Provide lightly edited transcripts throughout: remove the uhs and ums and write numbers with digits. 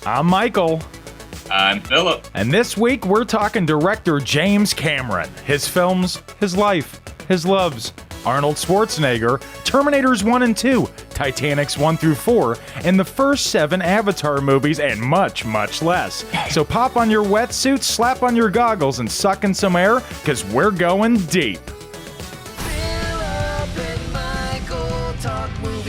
I'm Michael. I'm Phillip. And this week we're talking director James Cameron. His films, his life, his loves. Arnold Schwarzenegger, Terminators 1 and 2, Titanics 1 through 4, and the first 7 Avatar movies, and much, much less. So pop on your wetsuit, slap on your goggles, and suck in some air, because we're going deep. Phillip and Michael talk movies.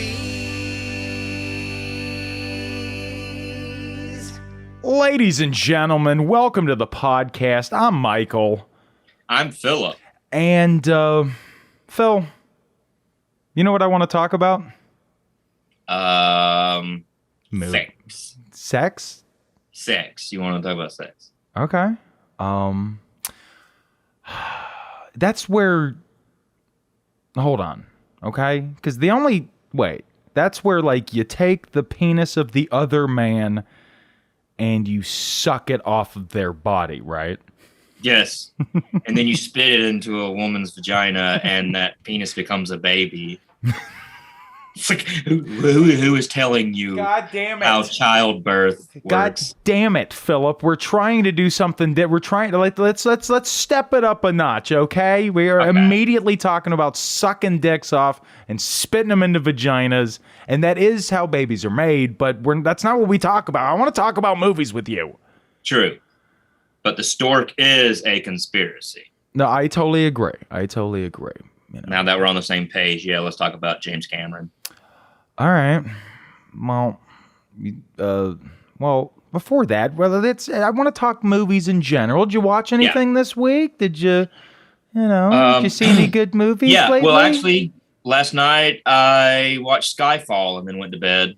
Ladies and gentlemen, welcome to the podcast. I'm Michael. I'm Phillip. And, Phil, you know what I want to talk about? Sex. Sex? Sex. You want to talk about sex? Okay. That's where... Hold on, okay? Because that's where, like, you take the penis of the other man and you suck it off of their body, right? Yes. And then you spit it into a woman's vagina and that penis becomes a baby. It's like, who is telling you God damn it. how childbirth God works? damn it, Phillip. We're trying to do something that we're trying to let's step it up a notch, okay? We are immediately talking about sucking dicks off and spitting them into vaginas, and that is how babies are made, but that's not what we talk about. I want to talk about movies with you. True. But the stork is a conspiracy. No, I totally agree. You know. Now that we're on the same page, yeah, let's talk about James Cameron. All right. Well, before that, I want to talk movies in general. Did you watch anything this week? Did you see any good movies lately? Well, actually, last night I watched Skyfall and then went to bed.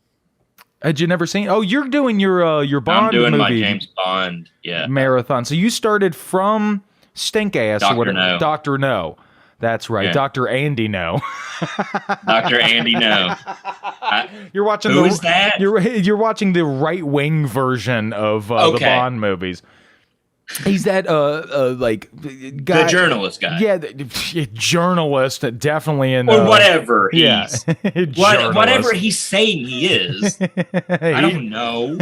Had you never seen? Oh, you're doing your Bond I'm doing movie my James Bond, marathon. So you started from Stink Ass or whatever. No. Dr. No. That's right. Yeah. Dr. Andy No. Dr. Andy No. You're watching Who is that? You're watching the right-wing version of the Bond movies. He's that like guy, the journalist guy. Yeah, journalist, definitely in or whatever whatever Journalist. he's saying he is. I don't know.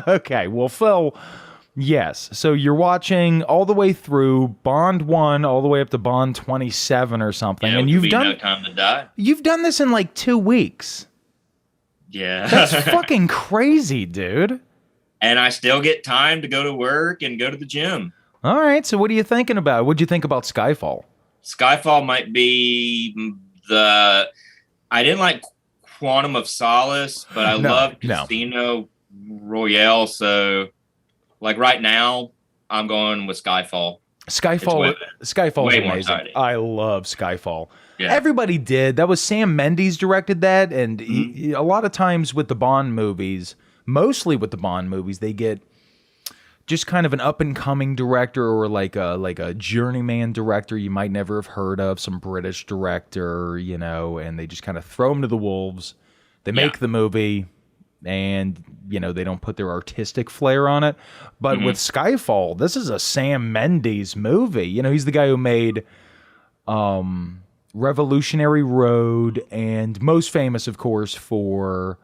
Okay, well, Phil, yes. So you're watching all the way through Bond 1 all the way up to Bond 27 or something, and you've done No Time to Die. You've done this in like 2 weeks. Yeah. That's fucking crazy, dude. And I still get time to go to work and go to the gym. All right, so what are you thinking about? What'd you think about Skyfall? Skyfall might be I didn't like Quantum of Solace, but I love Casino Royale. So, like right now, I'm going with Skyfall. Skyfall is amazing. Exciting. I love Skyfall. Yeah. Everybody did. That was Sam Mendes directed that, and a lot of times with the Bond movies, mostly with the Bond movies, they get just kind of an up-and-coming director or like a journeyman director you might never have heard of, some British director, and they just kind of throw them to the wolves. They make the movie, and, they don't put their artistic flair on it. But with Skyfall, this is a Sam Mendes movie. He's the guy who made Revolutionary Road, and most famous, of course, for...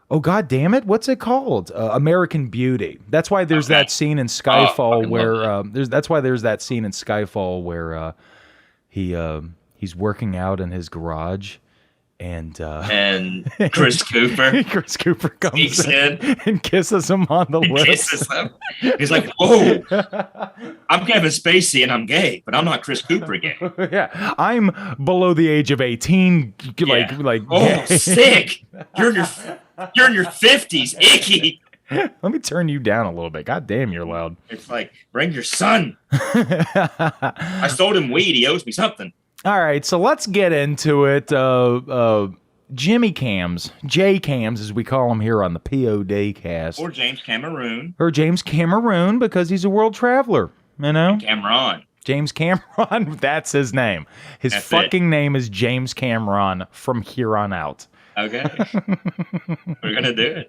Oh, God damn it. What's it called? American Beauty. That's why there's that scene in Skyfall where he's working out in his garage and Chris Cooper. Chris Cooper comes in and kisses him on the lips. Kisses him. He's like, "Whoa, I'm Kevin Spacey and I'm gay, but I'm not Chris Cooper gay." Yeah, I'm below the age of 18. Like, oh, sick. You're in your 50s, icky. Let me turn you down a little bit. God damn, you're loud. It's like, bring your son. I sold him weed. He owes me something. All right, so let's get into it. Jimmy Cams, J Cams, as we call him here on the POD cast. Or James Cameron. Or James Cameron, because he's a world traveler, Cameron. James Cameron, that's his name. His name is James Cameron from here on out. Okay. We're going to do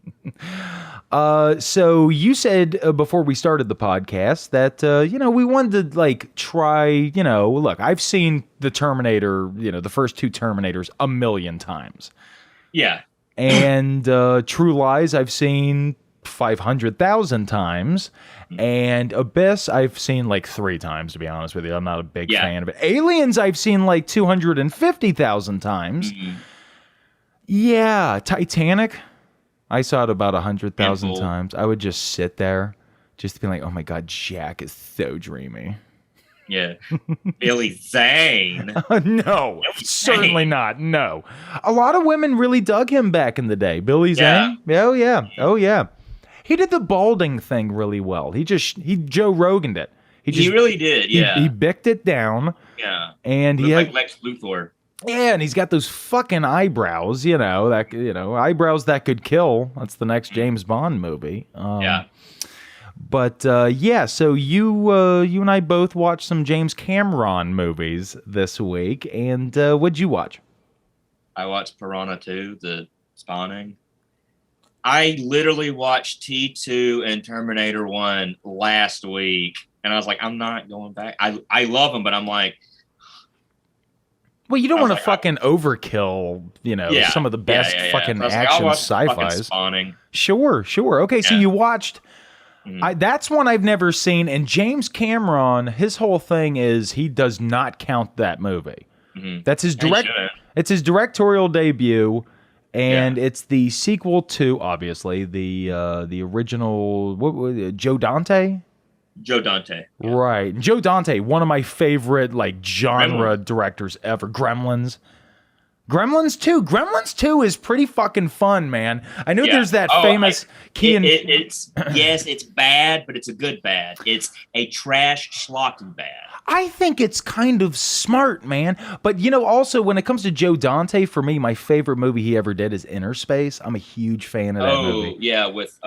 it. So you said before we started the podcast that, we wanted to try, look, I've seen the Terminator, the first 2 Terminators a million times. Yeah. And True Lies, I've seen 500,000 times. And Abyss, I've seen like 3 times, to be honest with you. I'm not a big fan of it. Aliens, I've seen like 250,000 times. Yeah, Titanic, I saw it about 100,000 times. I would just sit there, just be like, oh my God, Jack is so dreamy. Yeah. Billy Zane. No, certainly not. No. A lot of women really dug him back in the day. Billy Zane? Oh, yeah. Oh, yeah. He did the balding thing really well. He Joe Rogan'd it. He really did, yeah. He bicked it down. Yeah. And he had, like Lex Luthor. Yeah, and he's got those fucking eyebrows, eyebrows that could kill. That's the next James Bond movie. Yeah. But yeah, so you and I both watched some James Cameron movies this week, and what'd you watch? I watched Piranha 2, The Spawning. I literally watched T2 and Terminator 1 last week, and I was like, I'm not going back. I love them, but I'm like, well, you don't want to fucking overkill, some of the best fucking action sci-fis. Spawning. Sure. Okay, so you watched. That's one I've never seen, and James Cameron, his whole thing is he does not count that movie. That's his It's his directorial debut, and it's the sequel to obviously the original. What was it, Joe Dante? Joe Dante. Yeah. Right, Joe Dante, one of my favorite genre directors ever. Gremlins 2. Gremlins 2 is pretty fucking fun, man. I know there's that famous key and it's bad, but it's a good bad. It's a trash schlocky bad. I think it's kind of smart, man. But also when it comes to Joe Dante, for me, my favorite movie he ever did is Inner Space. I'm a huge fan of that movie. Oh, yeah, with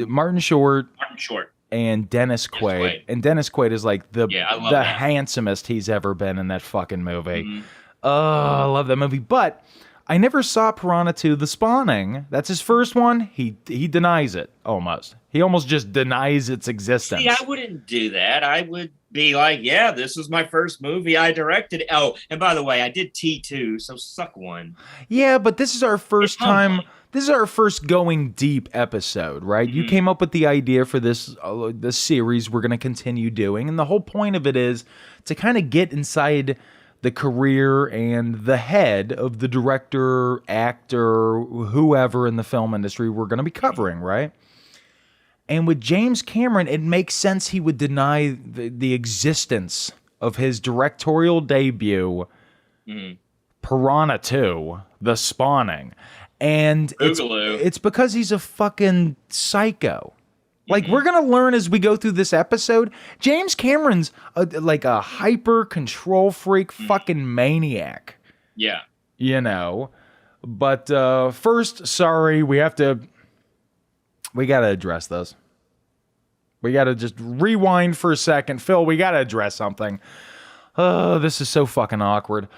Martin Short. Martin Short. And Dennis Quaid. And Dennis Quaid is like the handsomest he's ever been in that fucking movie. Oh, I love that movie. But I never saw Piranha 2, The Spawning. That's his first one. He denies it, almost. He almost just denies its existence. See, I wouldn't do that. I would be like, yeah, this was my first movie I directed. Oh, and by the way, I did T2, so suck one. Yeah, but this is our first time. This is our first going deep episode, right? You came up with the idea for this series we're going to continue doing. And the whole point of it is to kind of get inside the career and the head of the director, actor, whoever in the film industry we're going to be covering, right? And with James Cameron, it makes sense he would deny the existence of his directorial debut, Piranha 2, The Spawning. And it's because he's a fucking psycho. Like, we're going to learn as we go through this episode, James Cameron's like a hyper control freak fucking maniac. Yeah. But first, sorry, we got to address this. We got to just rewind for a second. Phil, we got to address something. This is so fucking awkward.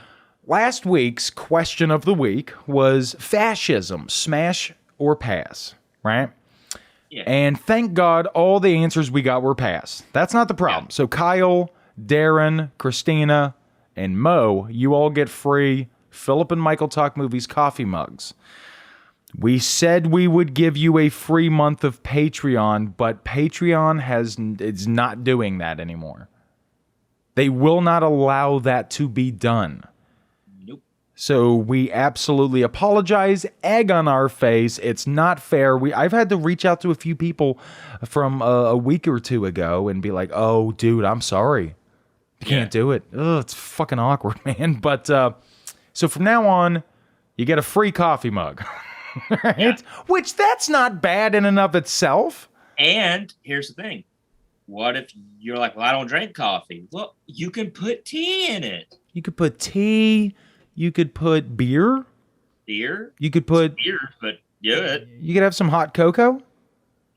Last week's question of the week was fascism, smash or pass, right? Yeah. And thank God all the answers we got were pass. That's not the problem. Yeah. So Kyle, Darren, Christina, and Mo, you all get free Phillip and Michael Talk Movies coffee mugs. We said we would give you a free month of Patreon, but Patreon is not doing that anymore. They will not allow that to be done. So we absolutely apologize. Egg on our face. It's not fair. I've had to reach out to a few people from a week or two ago and be like, "Oh, dude, I'm sorry. You can't do it." Oh, it's fucking awkward, man. But so from now on, you get a free coffee mug, right? Yeah. Which that's not bad in and of itself. And here's the thing: what if you're like, "Well, I don't drink coffee"? Well, you can put tea in it. You could put tea. You could put beer. Beer? You could put... beer, but do it. You could have some hot cocoa.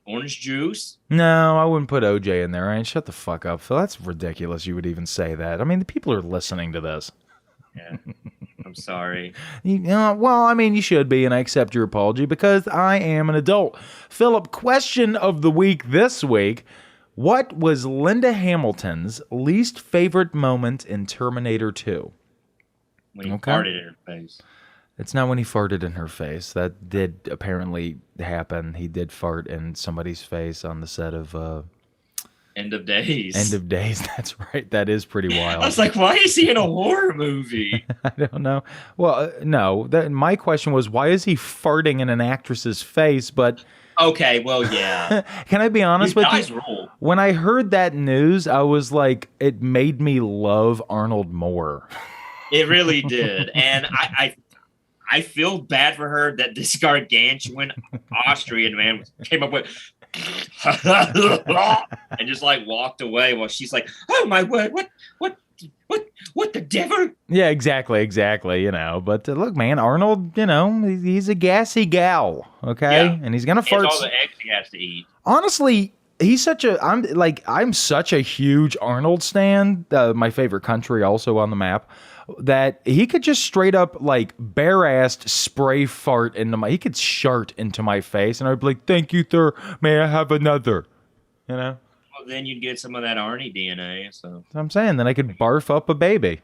Orange juice? No, I wouldn't put OJ in there. Right? Shut the fuck up, Phil. That's ridiculous you would even say that. I mean, the people are listening to this. Yeah, I'm sorry. Well, I mean, you should be, and I accept your apology because I am an adult. Philip, question of the week this week. What was Linda Hamilton's least favorite moment in Terminator 2? When he farted in her face. It's not when he farted in her face. That did apparently happen. He did fart in somebody's face on the set of End of Days. End of Days. That's right. That is pretty wild. I was like, why is he in a horror movie? I don't know. Well, no. My question was, why is he farting in an actress's face? But okay, well, yeah. Can I be honest with you? Rule. When I heard that news, I was like, it made me love Arnold more. It really did, and I feel bad for her that this gargantuan Austrian man came up with and just like walked away while she's like, "Oh my word, what the devil?" Yeah, exactly, you know. But look, man, Arnold, you know, he's a gassy gal, okay, yeah. and he's gonna fart. All the eggs he has to eat. Honestly, I'm such a huge Arnold stan. My favorite country, also on the map. That he could just straight up like bare-assed spray fart into he could shart into my face, and I'd be like, "Thank you, sir. May I have another?" You know. Well, then you'd get some of that Arnie DNA. So I'm saying, then I could barf up a baby.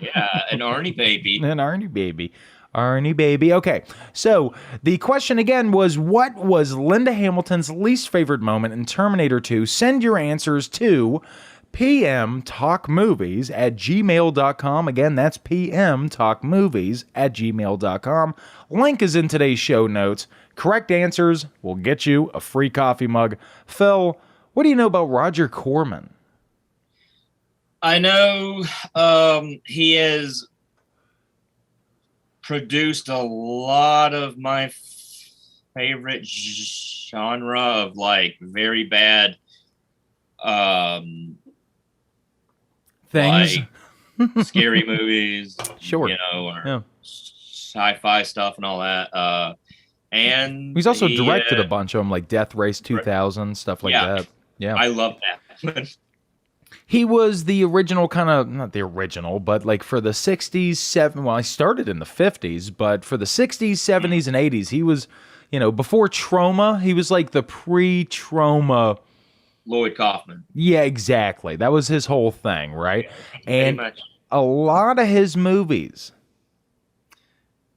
Yeah, an Arnie baby. An Arnie baby. Arnie baby. Okay, so the question again was, what was Linda Hamilton's least favorite moment in Terminator 2? Send your answers to pmtalkmovies@gmail.com. Again, that's pmtalkmovies@gmail.com. Link is in today's show notes. Correct answers will get you a free coffee mug. Phil, what do you know about Roger Corman? I know he has produced a lot of my favorite genre of like very bad things, like scary movies, sure, you know, or sci-fi stuff and all that. And he's also directed a bunch of them, like Death Race 2000, stuff like that. Yeah, I love that. He was the original kind of, not the original, but like for the 60s, 70s, well, I started in the 50s, but for the 60s, 70s, and 80s, he was, you know, before Trauma, he was like the pre-Trauma Lloyd Kaufman. Yeah, exactly. That was his whole thing, right? Yeah, and a lot of his movies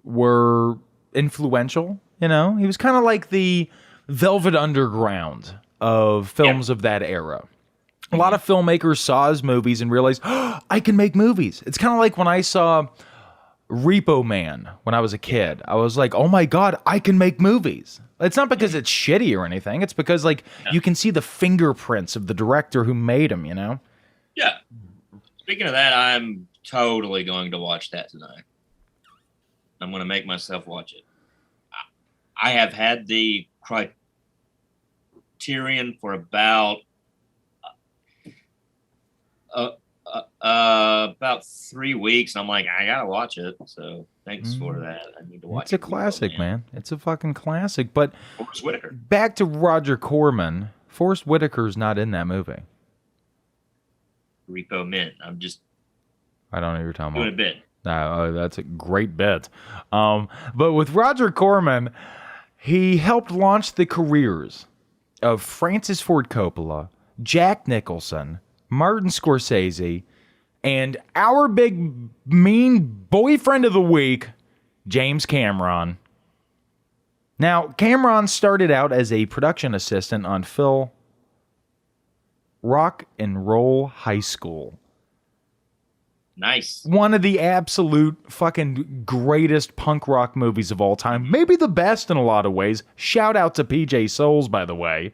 were influential, you know? He was kind of like the Velvet Underground of films of that era. A lot of filmmakers saw his movies and realized, oh, I can make movies. It's kind of like when I saw Repo Man when I was a kid. I was like, oh my God, I can make movies. It's not because it's shitty or anything. It's because like you can see the fingerprints of the director who made them, you know? Yeah. Speaking of that, I'm totally going to watch that tonight. I'm going to make myself watch it. I have had the Criterion for about 3 weeks. I'm like, I gotta watch it. So thanks for that. I need to watch it. It's a classic, man. It's a fucking classic. But Forrest Whitaker. Back to Roger Corman. Forrest Whitaker's not in that movie. Repo Man. I don't know what you're talking doing about. a bit. That's a great bit. But with Roger Corman, he helped launch the careers of Francis Ford Coppola, Jack Nicholson, Martin Scorsese, and our big mean boyfriend of the week, James Cameron. Now, Cameron started out as a production assistant on Phil Rock and Roll High School. Nice. One of the absolute fucking greatest punk rock movies of all time. Maybe the best in a lot of ways. Shout out to PJ Souls, by the way.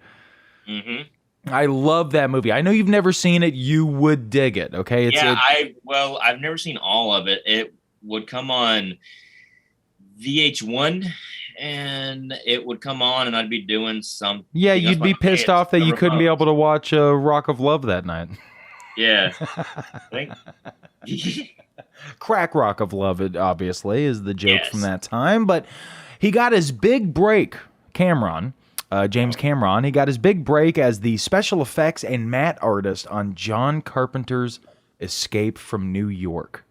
Mm-hmm. I love that movie. I know you've never seen it. You would dig it, okay? I've never seen all of it. It would come on VH1, and it would come on, and I'd be doing something. Yeah, you'd be pissed off that you couldn't be able to watch Rock of Love that night. Yeah. Crack Rock of Love, it obviously, is the joke from that time. But he got his big break, James Cameron. He got his big break as the special effects and matte artist on John Carpenter's Escape from New York.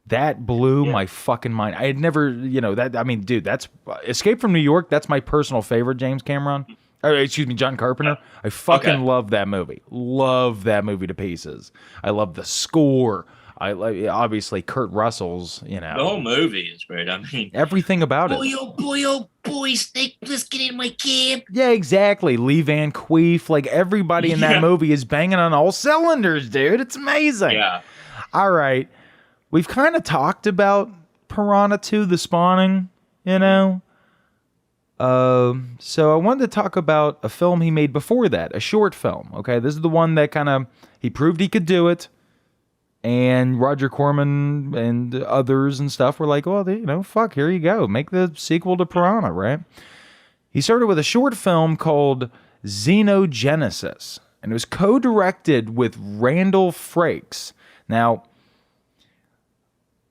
That blew my fucking mind. I had never, that's Escape from New York. That's my personal favorite James Cameron. John Carpenter. I fucking love that movie. Love that movie to pieces. I love the score. I like obviously Kurt Russell's, The whole movie is great. I mean, everything about it. Oh boy, Snake, let's get in my cab. Yeah, exactly. Lee Van Cleef, like everybody in that movie is banging on all cylinders, dude. It's amazing. Yeah. All right. We've kind of talked about Piranha 2, The Spawning, you know? So I wanted to talk about a film he made before that, a short film, okay? This is the one that kind of, he proved he could do it, and Roger Corman and others and stuff were like, well, you know, fuck, here you go. Make the sequel to Piranha, right? He started with a short film called Xenogenesis, and it was co-directed with Randall Frakes. Now,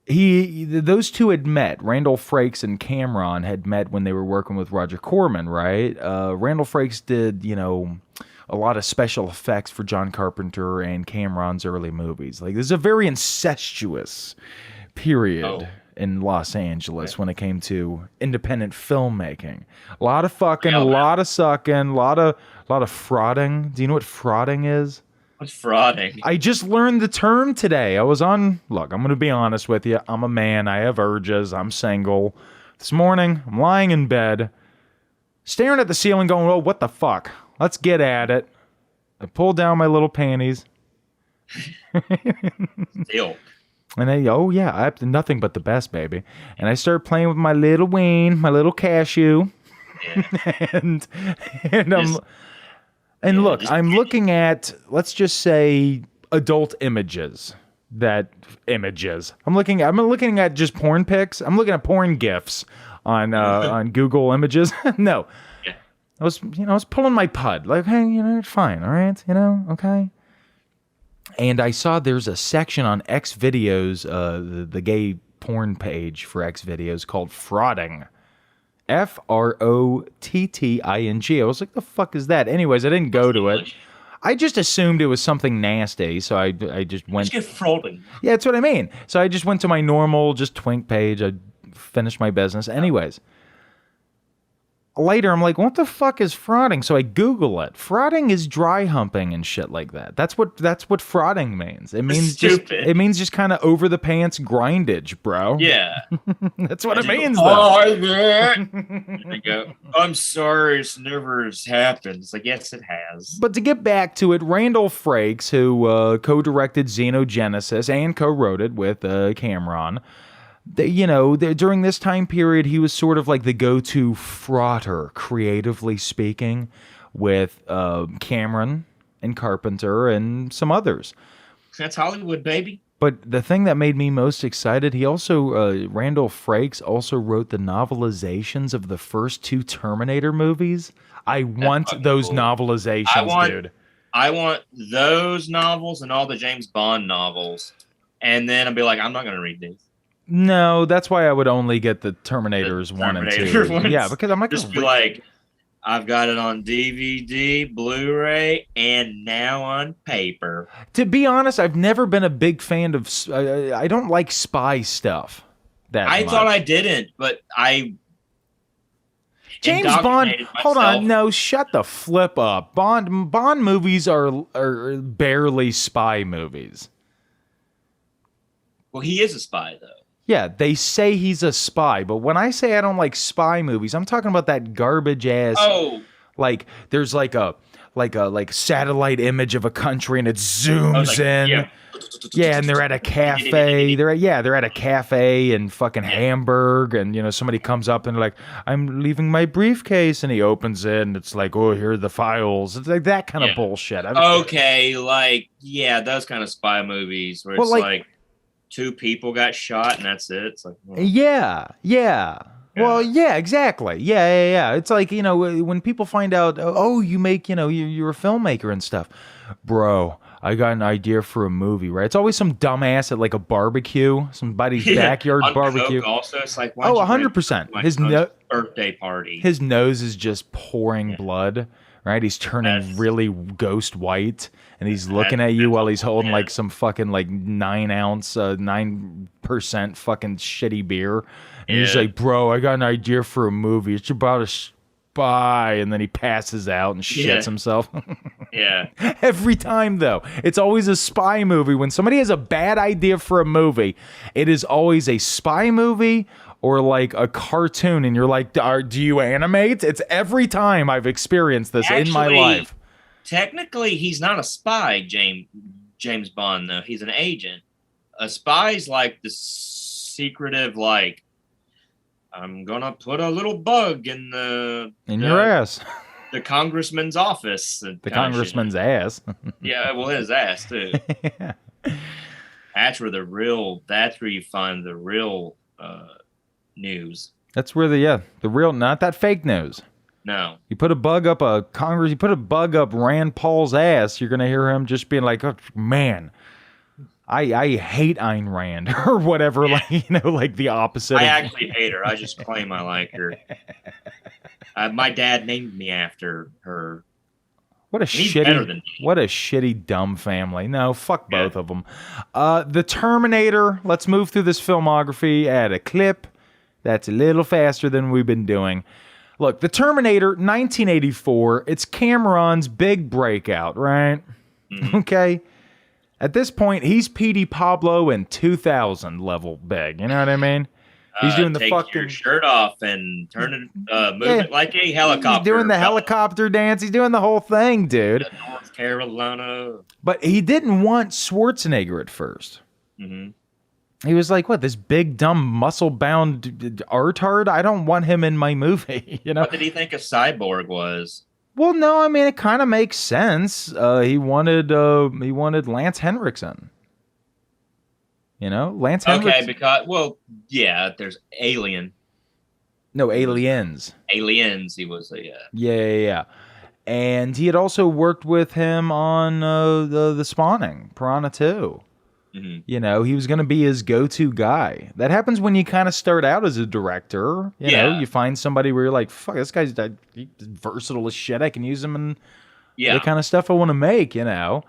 those two had met. Randall Frakes and Cameron had met when they were working with Roger Corman, right? Randall Frakes did, you know, a lot of special effects for John Carpenter and Cameron's early movies. Like, this is a very incestuous period in Los Angeles when it came to independent filmmaking. A lot of fucking, a lot of sucking, a lot of frauding. Do you know what frauding is? What's frauding? I just learned the term today. Look, I'm going to be honest with you. I'm a man. I have urges. I'm single. This morning, I'm lying in bed, staring at the ceiling going, oh, what the fuck? Let's get at it. I pull down my little panties. Still. And I have nothing but the best, baby. And I start playing with my little ween, my little cashew. Yeah. And look, I'm looking at, let's just say, adult images. I'm looking at just porn pics. I'm looking at porn gifs on Google Images. No. Yeah. I was pulling my pud. Like, hey, you know, it's fine, all right? You know, okay? And I saw there's a section on X videos, the gay porn page for X videos called Frauding. Frotting. I was like, the fuck is that? Anyways, I didn't go to it. I just assumed it was something nasty, so I just went. Let's get frauding. Yeah, that's what I mean. So I just went to my normal, just twink page. I finished my business. Anyways. Later, I'm like, what the fuck is frauding? So I Google it. Frauding is dry humping and shit like that. That's what frauding means. It means just kind of over the pants grindage, bro. Yeah. That's what it means, though. though. There you go. I'm sorry, it's never has happened. It's like, yes, it has. But to get back to it, Randall Frakes, who co-directed Xenogenesis and co-wrote it with Cameron, during this time period, he was sort of like the go-to fraughter, creatively speaking, with Cameron and Carpenter and some others. That's Hollywood, baby. But the thing that made me most excited, Randall Frakes also wrote the novelizations of the first two Terminator movies. I want those novelizations, dude. I want those novels and all the James Bond novels. And then I'll be like, I'm not going to read these. No, that's why I would only get the Terminators 1 and 2. Ones. Yeah, because I'm not just be like, I've got it on DVD, Blu-ray, and now on paper. To be honest, I've never been a big fan of. I don't like spy stuff. I thought I didn't, but I. James Bond. Hold on, no, shut the flip up. Bond movies are barely spy movies. Well, he is a spy, though. Yeah, they say he's a spy, but when I say I don't like spy movies, I'm talking about that garbage ass. Oh, like there's like a satellite image of a country and it zooms in. Yeah, and they're at a cafe. They're at a cafe in fucking Hamburg, and somebody comes up and they're like, "I'm leaving my briefcase," and he opens it, and it's like, "Oh, here are the files." It's like that kind of bullshit. Okay, those kind of spy movies where it's like two people got shot and that's it. It's like, yeah. Well, yeah, exactly. Yeah. It's like, when people find out, oh, you make, you're a filmmaker and stuff. Bro, I got an idea for a movie, right? It's always some dumbass at like a barbecue, somebody's backyard barbecue. Coke also, it's like, 100%. His birthday party. His nose is just pouring blood, right? He's turning really ghost white. And he's looking at you while he's holding like some fucking 9-ounce, 9% fucking shitty beer. And he's like, bro, I got an idea for a movie. It's about a spy, and then he passes out and shits himself. Yeah. Every time, though, it's always a spy movie. When somebody has a bad idea for a movie, it is always a spy movie or like a cartoon, and you're like, do you animate? It's every time I've experienced this in my life. Technically, he's not a spy, James Bond, though. He's an agent. A spy's like the secretive, like, I'm gonna put a little bug in your ass. The congressman's office. The congressman's ass. Yeah, well, his ass too. Yeah. That's where you find the real news. That's where the real, not that fake news. No. You put a bug up Rand Paul's ass, you're gonna hear him just being like, oh, man, I hate Ayn Rand or whatever, like the opposite. I actually hate her. I just claim I like her. My dad named me after her. What a shitty, dumb family. No, fuck both of them. The Terminator. Let's move through this filmography at a clip that's a little faster than we've been doing. Look, The Terminator, 1984. It's Cameron's big breakout, right? Mm-hmm. Okay. At this point, he's P.D. Pablo in 2000 level big. You know what I mean? He's doing the take your shirt off and move it like a helicopter. He's doing the helicopter dance. He's doing the whole thing, dude. North Carolina. But he didn't want Schwarzenegger at first. Mm-hmm. He was like, what, this big, dumb, muscle-bound artard? I don't want him in my movie. You know? What did he think a cyborg was? Well, no, I mean, it kind of makes sense. He wanted Lance Henriksen. You know, Lance Henriksen. Okay, because, there's Alien. No, Aliens. Aliens, he was a... Yeah. And he had also worked with him on the Spawning, Piranha 2. Mm-hmm. You know, he was going to be his go-to guy. That happens when you kind of start out as a director. You know, you find somebody where you're like, fuck, this guy's versatile as shit. I can use him in the kind of stuff I want to make, you know.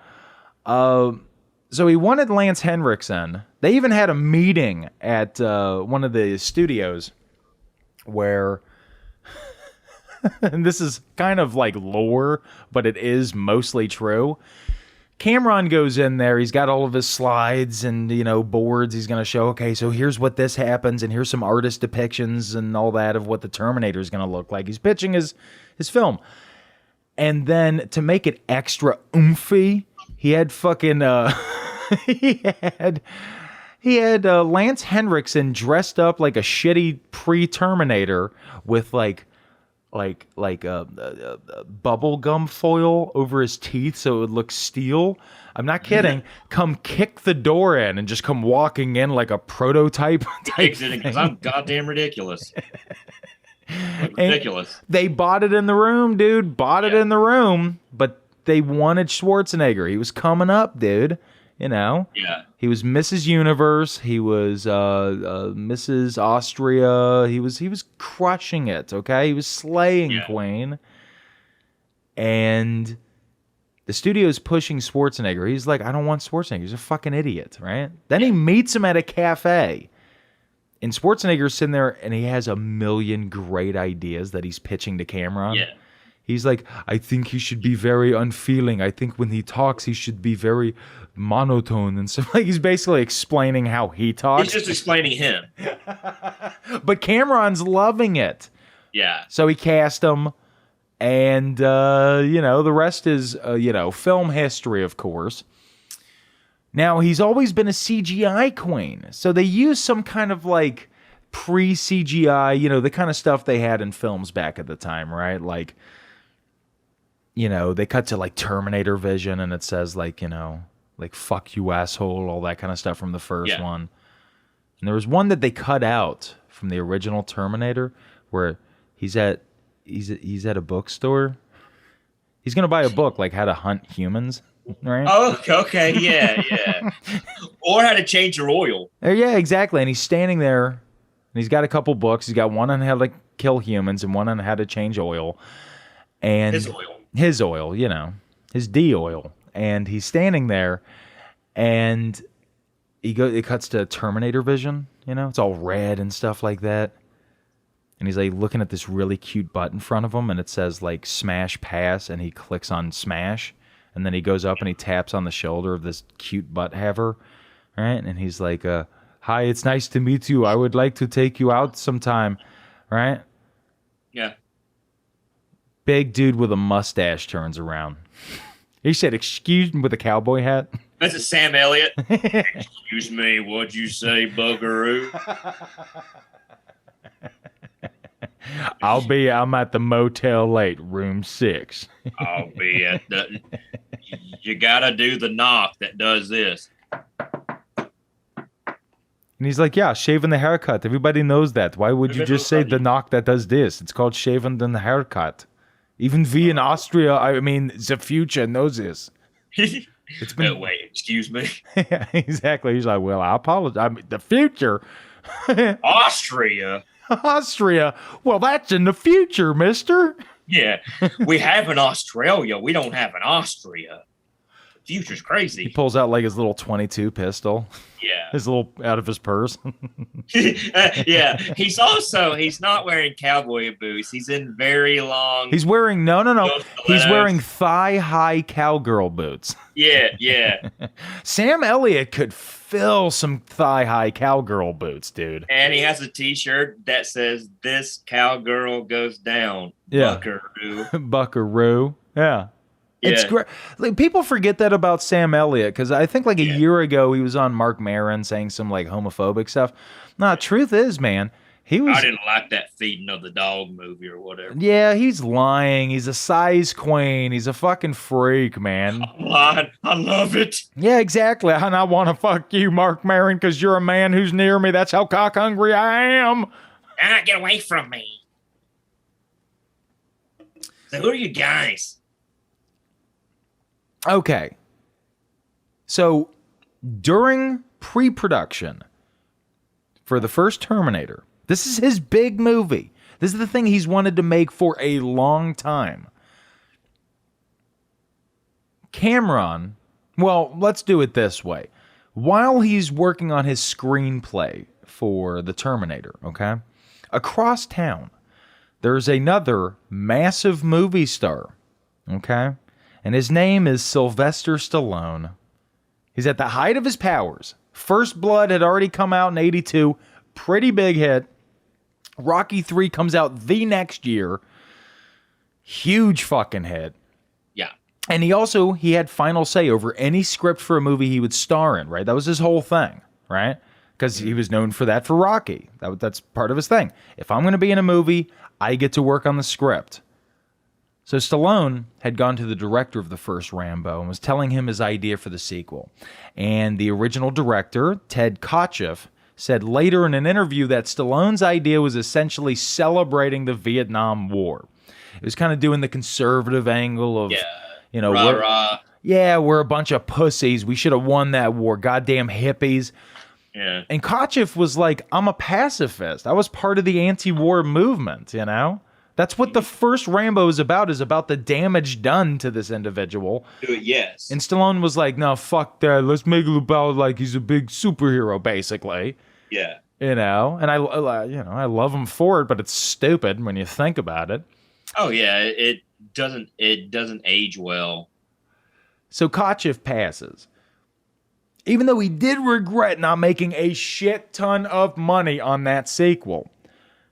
So he wanted Lance Henriksen. They even had a meeting at one of the studios where, and this is kind of like lore, but it is mostly true. Cameron goes in there. He's got all of his slides and, boards. He's going to show, okay, so here's what this happens, and here's some artist depictions and all that of what the Terminator is going to look like. He's pitching his film. And then to make it extra oomphy, he had fucking... he had Lance Henriksen dressed up like a shitty pre-Terminator with like bubble gum foil over his teeth so it would look steel. I'm not kidding. Come kick the door in and just come walking in like a prototype type thing. Because I'm goddamn ridiculous. Ridiculous. They bought it in the room, dude. Bought it in the room, but they wanted Schwarzenegger. He was coming up, dude. You know? Yeah. He was Mrs. Universe. He was Mrs. Austria. He was crushing it, okay? He was slaying Queen. And the studio's pushing Schwarzenegger. He's like, I don't want Schwarzenegger. He's a fucking idiot, right? Then he meets him at a cafe. And Schwarzenegger's sitting there, and he has a million great ideas that he's pitching to Cameron. Yeah. He's like, I think he should be very unfeeling. I think when he talks, he should be very monotone and stuff. Like, he's basically explaining how he talks. He's just explaining him. But Cameron's loving it. Yeah. So he cast him, and the rest is film history, of course. Now, he's always been a CGI queen, so they use some kind of like pre-CGI, the kind of stuff they had in films back at the time, right? Like, they cut to like Terminator vision, and it says like, like fuck you asshole, all that kind of stuff from the first one. And there was one that they cut out from the original Terminator where he's at a bookstore. He's gonna buy a book like how to hunt humans, right? Oh, okay, yeah. Or how to change your oil. Yeah, exactly. And he's standing there, and he's got a couple books. He's got one on how to kill humans and one on how to change oil. And his oil, his D oil. And he's standing there, and it cuts to Terminator vision, it's all red and stuff like that. And he's like looking at this really cute butt in front of him, and it says like smash pass, and he clicks on smash, and then he goes up and he taps on the shoulder of this cute butt haver, right? And he's like, hi, it's nice to meet you. I would like to take you out sometime, right? Yeah. Big dude with a mustache turns around. He said, excuse me, with a cowboy hat. That's a Sam Elliott. Excuse me, what'd you say, Buckaroo? I'm at the motel late, room 6. I'll be at the... You gotta do the knock that does this. And he's like, yeah, shaving the haircut. Everybody knows that. Why would you just say the knock that does this? It's called shaving the haircut. Even we in Austria, I mean, the future knows this. It's been... wait, excuse me? Yeah, exactly. He's like, well, I apologize. I mean, the future. Austria? Austria? Well, that's in the future, mister. Yeah, we have an Australia. We don't have an Austria. The future's crazy. He pulls out like his little .22 pistol. Yeah. His little, out of his purse. Yeah. He's not wearing cowboy boots. He's in very long. He's wearing, no. He's wearing thigh-high cowgirl boots. Yeah. Sam Elliott could fill some thigh-high cowgirl boots, dude. And he has a t-shirt that says, "This cowgirl goes down." Yeah. Buckaroo. Buckaroo. Yeah. It's great. Like, people forget that about Sam Elliott, because I think like a year ago he was on Mark Maron saying some like homophobic stuff. No, truth is, man, he was. I didn't like that Feeding of the Dog movie or whatever. Yeah, he's lying. He's a size queen. He's a fucking freak, man. I love it. Yeah, exactly. And I want to fuck you, Mark Maron, because you're a man who's near me. That's how cock hungry I am. Get away from me. So who are you guys? Okay. So during pre-production for the first Terminator, this is his big movie. This is the thing he's wanted to make for a long time. Cameron, well, let's do it this way. While he's working on his screenplay for the Terminator, okay, across town, there's another massive movie star, okay? And his name is Sylvester Stallone. He's at the height of his powers. First Blood had already come out in 82. Pretty big hit. Rocky 3 comes out the next year. Huge fucking hit. Yeah. And he had final say over any script for a movie he would star in, right? That was his whole thing, right? Because he was known for that for Rocky. That's part of his thing. If I'm going to be in a movie, I get to work on the script. So Stallone had gone to the director of the first Rambo and was telling him his idea for the sequel. And the original director, Ted Kotcheff, said later in an interview that Stallone's idea was essentially celebrating the Vietnam War. It was kind of doing the conservative angle of, we're a bunch of pussies. We should have won that war. Goddamn hippies. Yeah. And Kotcheff was like, I'm a pacifist. I was part of the anti-war movement, you know? That's what the first Rambo is about the damage done to this individual. Yes. And Stallone was like, no, fuck that. Let's make it about like he's a big superhero, basically. Yeah. You know? And I love him for it, but it's stupid when you think about it. Oh, yeah. It doesn't age well. So Kotcheff passes. Even though he did regret not making a shit ton of money on that sequel.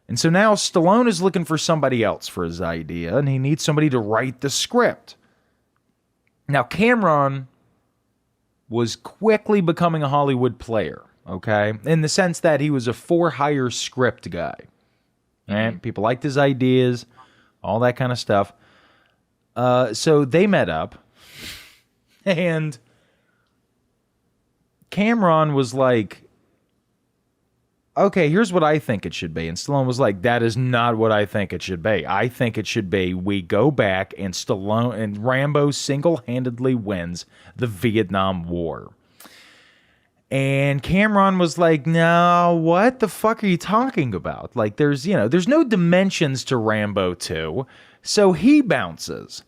And so now Stallone is looking for somebody else for his idea, and he needs somebody to write the script. Now, Cameron was quickly becoming a Hollywood player, okay? In the sense that he was a for-hire script guy. Right? People liked his ideas, all that kind of stuff. So they met up, and Cameron was like, okay, here's what I think it should be. And Stallone was like, that is not what I think it should be. I think it should be we go back and Stallone and Rambo single-handedly wins the Vietnam War. And Cameron was like, no, what the fuck are you talking about? Like, there's no dimensions to Rambo 2. So he bounces.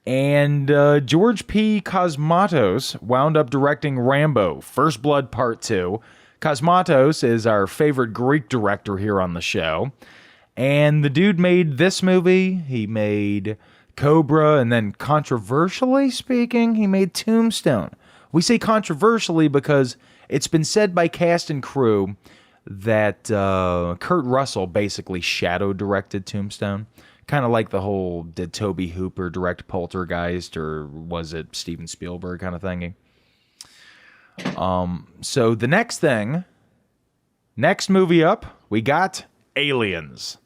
And George P. Cosmatos wound up directing Rambo, First Blood Part 2. Cosmatos is our favorite Greek director here on the show. And the dude made this movie. He made Cobra, and then controversially speaking, he made Tombstone. We say controversially because it's been said by cast and crew that Kurt Russell basically shadow directed Tombstone. Kind of like the whole, did Tobe Hooper direct Poltergeist, or was it Steven Spielberg kind of thingy? So the next movie up, we got Aliens.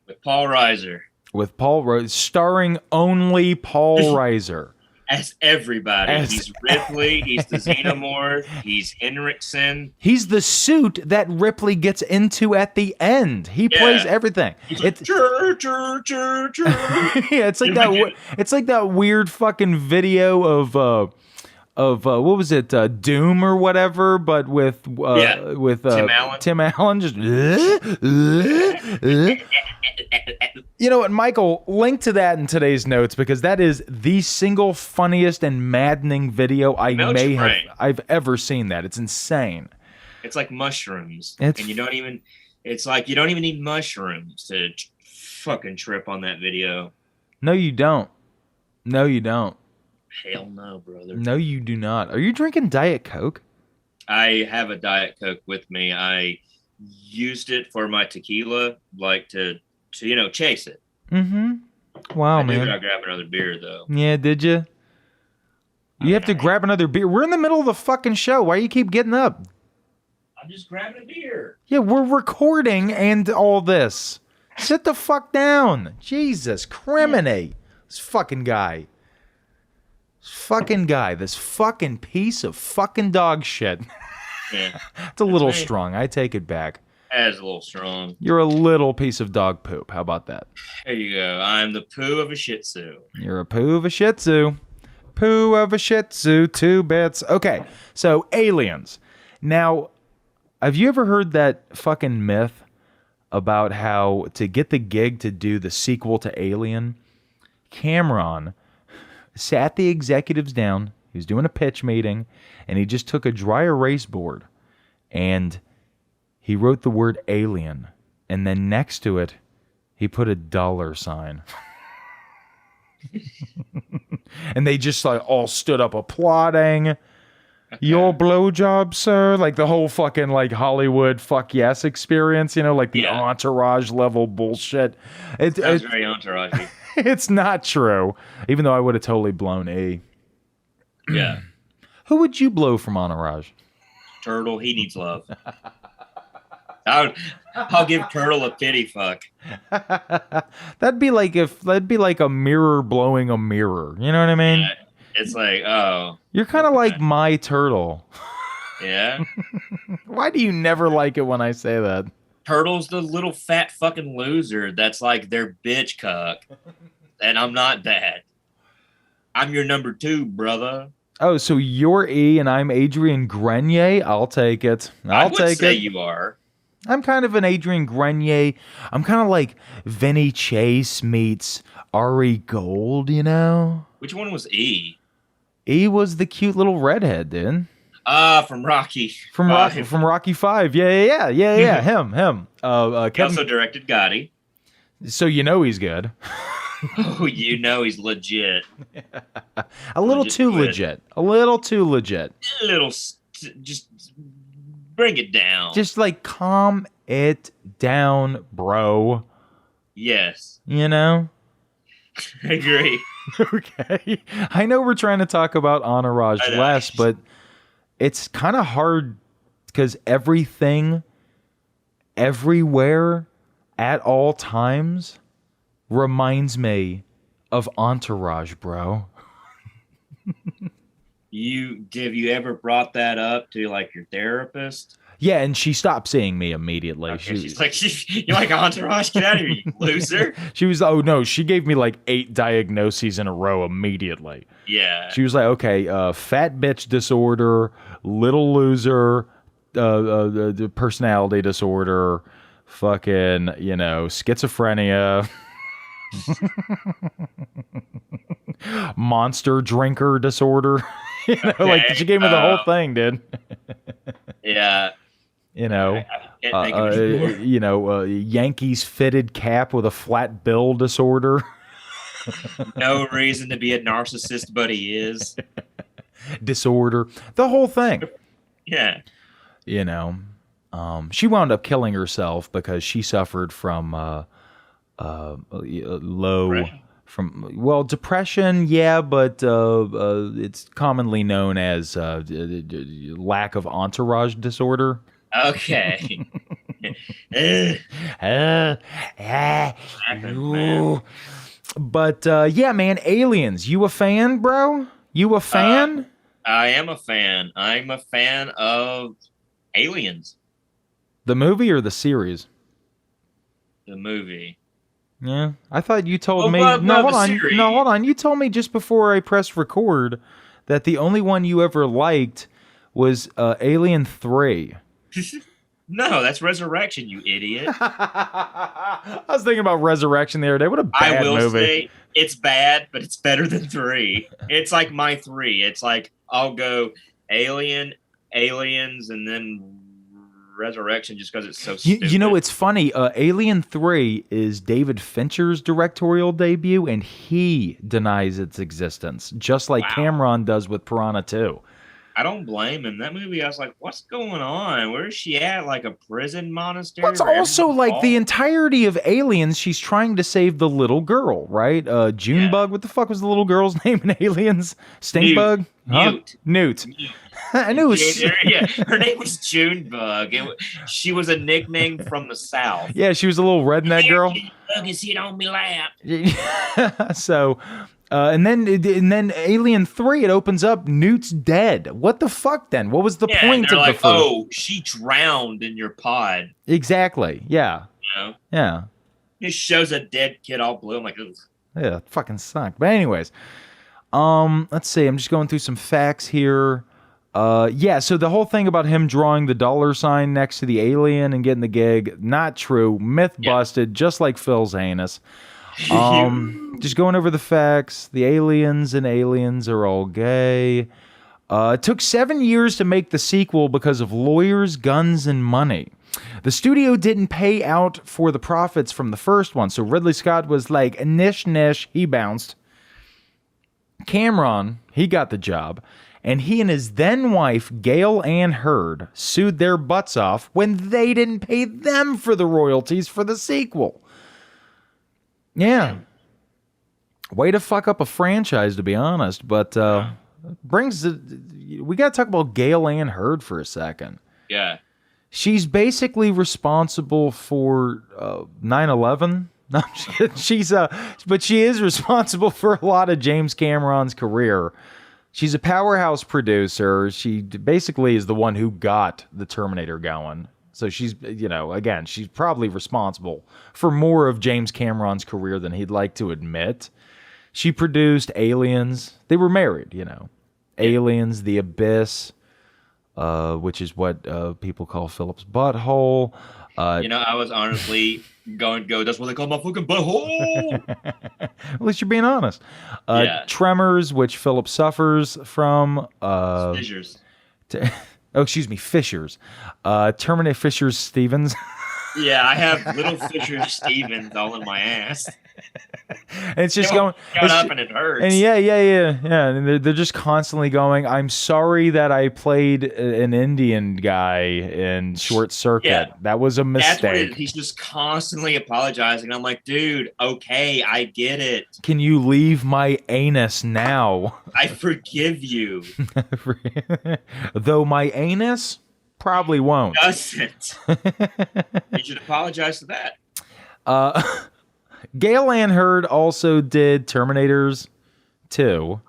With Paul Reiser. With Paul Reiser, starring only Paul Reiser. As everybody. He's Ripley, he's the Xenomorph, he's Henriksen. He's the suit that Ripley gets into at the end. He plays everything. It's chur, chur, chur, chur. Yeah, it's like that. It's like that weird fucking video of what was it, Doom or whatever, but with Tim Allen just. You know what, Michael? Link to that in today's notes because that is the single funniest and maddening video I've ever seen. That it's insane. It's like mushrooms, and you don't even. It's like you don't even need mushrooms to fucking trip on that video. No, you don't. No, you don't. Hell no, brother. No, you do not. Are you drinking Diet Coke? I have a Diet Coke with me. I used it for my tequila, like to chase it. Mm-hmm. Wow, man. I gotta grab another beer, though. Yeah, did you? You have to grab another beer. We're in the middle of the fucking show. Why do you keep getting up? I'm just grabbing a beer. Yeah, we're recording and all this. Sit the fuck down. Jesus, criminy. This fucking guy. This fucking piece of fucking dog shit. Yeah. It's a little strong. I take it back. That is a little strong. You're a little piece of dog poop. How about that? There you go. I'm the poo of a Shih Tzu. You're a poo of a Shih Tzu. Poo of a Shih Tzu, 2 bits. Okay, so Aliens. Now, have you ever heard that fucking myth about how to get the gig to do the sequel to Alien, Cameron sat the executives down, he was doing a pitch meeting, and he just took a dry erase board and he wrote the word alien, and then next to it, he put a $sign. And they just like all stood up applauding. Okay. Your blowjob, sir? Like the whole fucking like Hollywood fuck yes experience, like the Entourage level bullshit. It's very entourage-y. It's not true, even though I would have totally blown E. Yeah. Who would you blow from Entourage? Turtle, he needs love. I'll give Turtle a pity fuck. That'd be like a mirror blowing a mirror. You know what I mean? Yeah, it's like, oh. You're kind of like my turtle. Yeah? Why do you never like it when I say that? Turtle's the little fat fucking loser that's like their bitch cuck. And I'm not that. I'm your number 2, brother. Oh, so you're E and I'm Adrian Grenier? I'll take it. I would say you are. I'm kind of an Adrian Grenier. I'm kind of like Vinny Chase meets Ari Gold, Which one was E? E was the cute little redhead, dude. From Rocky. From Rocky 5. Yeah. Him. He also directed Gotti. So he's good. Oh, he's legit. A little too legit. A little too legit. A little, just bring it down. Just like calm it down, bro. Yes. I agree. Okay. I know we're trying to talk about Entourage less, but it's kind of hard because everything, everywhere, at all times reminds me of Entourage, bro. Have you ever brought that up to like your therapist? Yeah, and she stopped seeing me immediately. Okay, she's like, you like Entourage? Get out of here, you loser. She gave me like 8 diagnoses in a row immediately. Yeah. She was like, okay, fat bitch disorder, little loser, personality disorder, fucking, schizophrenia. Monster drinker disorder. Like she gave me the whole thing, dude. Yeah. You know, I can't think of any more. you know, Yankees fitted cap with a flat bill disorder. No reason to be a narcissist, but he is. Disorder, the whole thing. Yeah. You know, she wound up killing herself because she suffered from low Depression? depression, yeah, but it's commonly known as lack of entourage disorder. Okay. Ugh, happens, man. But yeah, man, Aliens. You a fan, bro? You a fan? I am a fan. I'm a fan of Aliens, The movie or the series? the movie. Yeah, I thought you told Well, me. but No, hold the on. series. No, hold on. You told me just before I pressed record that the only one you ever liked was Alien 3. No, that's Resurrection, you idiot. I was thinking about Resurrection the other day. What a I bad will movie. say it's bad, but it's better than 3. It's like my 3. It's like I'll go Alien, Aliens, and then Resurrection just because it's so stupid. You know, it's funny. Alien 3 is David Fincher's directorial debut, and he denies its existence, just like Wow. Cameron does with Piranha 2. I don't blame him. That movie, I was like, what's going on? Where is she at? Like a prison monastery? Well, it's where also everyone's like the bald? entirety of Aliens, she's trying to save the little girl, right? Junebug. What the fuck was the little girl's name in Aliens? Stinkbug? Newt. Newt. I knew it was... Yeah, her name was Junebug. She was a nickname from the South. Yeah, she was a little redneck girl. Junebug is sit on me lap. So, and then Alien 3, it opens up, Newt's dead. What the fuck then? What was the Yeah, point and they're of like, the film? oh, she drowned in your pod. Exactly. Yeah. You know? Yeah. It shows a dead kid all blue. I'm like, ugh. Yeah, it fucking sucked. But anyways, let's see. I'm just going through some facts here. Yeah, so the whole thing about him drawing the $ next to the alien and getting the gig, not true. Myth busted, just like Phil's anus. Just going over the facts. The aliens are all gay. It took 7 years to make the sequel because of lawyers, guns, and money. The studio didn't pay out for the profits from the first one, so Ridley Scott was like, nish, he bounced. Cameron, he got the job, and he and his then-wife, Gail Ann Hurd, sued their butts off when they didn't pay them for the royalties for the sequel. Yeah. Way to fuck up a franchise, to be honest, but we got to talk about Gail Ann Hurd for a second. Yeah. She's basically responsible for 9/11. No, I'm just kidding. But she is responsible for a lot of James Cameron's career. She's a powerhouse producer. She basically is the one who got the Terminator going. So she's, again, she's probably responsible for more of James Cameron's career than he'd like to admit. She produced Aliens. They were married, Aliens, The Abyss, which is what people call Philip's butthole. I was honestly going to go, that's what they call my fucking butthole. At least you're being honest. Tremors, which Philip suffers from. Fissures. Fissures. Terminator Fissures Stevens. Yeah, I have little Fisher Stevens all in my ass. And it's just going up and it hurts. And yeah. And they're just constantly going, I'm sorry that I played an Indian guy in Short Circuit. Yeah. That was a mistake. He's just constantly apologizing. I'm like, dude, okay, I get it. Can you leave my anus now? I forgive you. Though my anus probably won't. Doesn't. You should apologize for that. Gail Ann Hurd also did Terminators 2.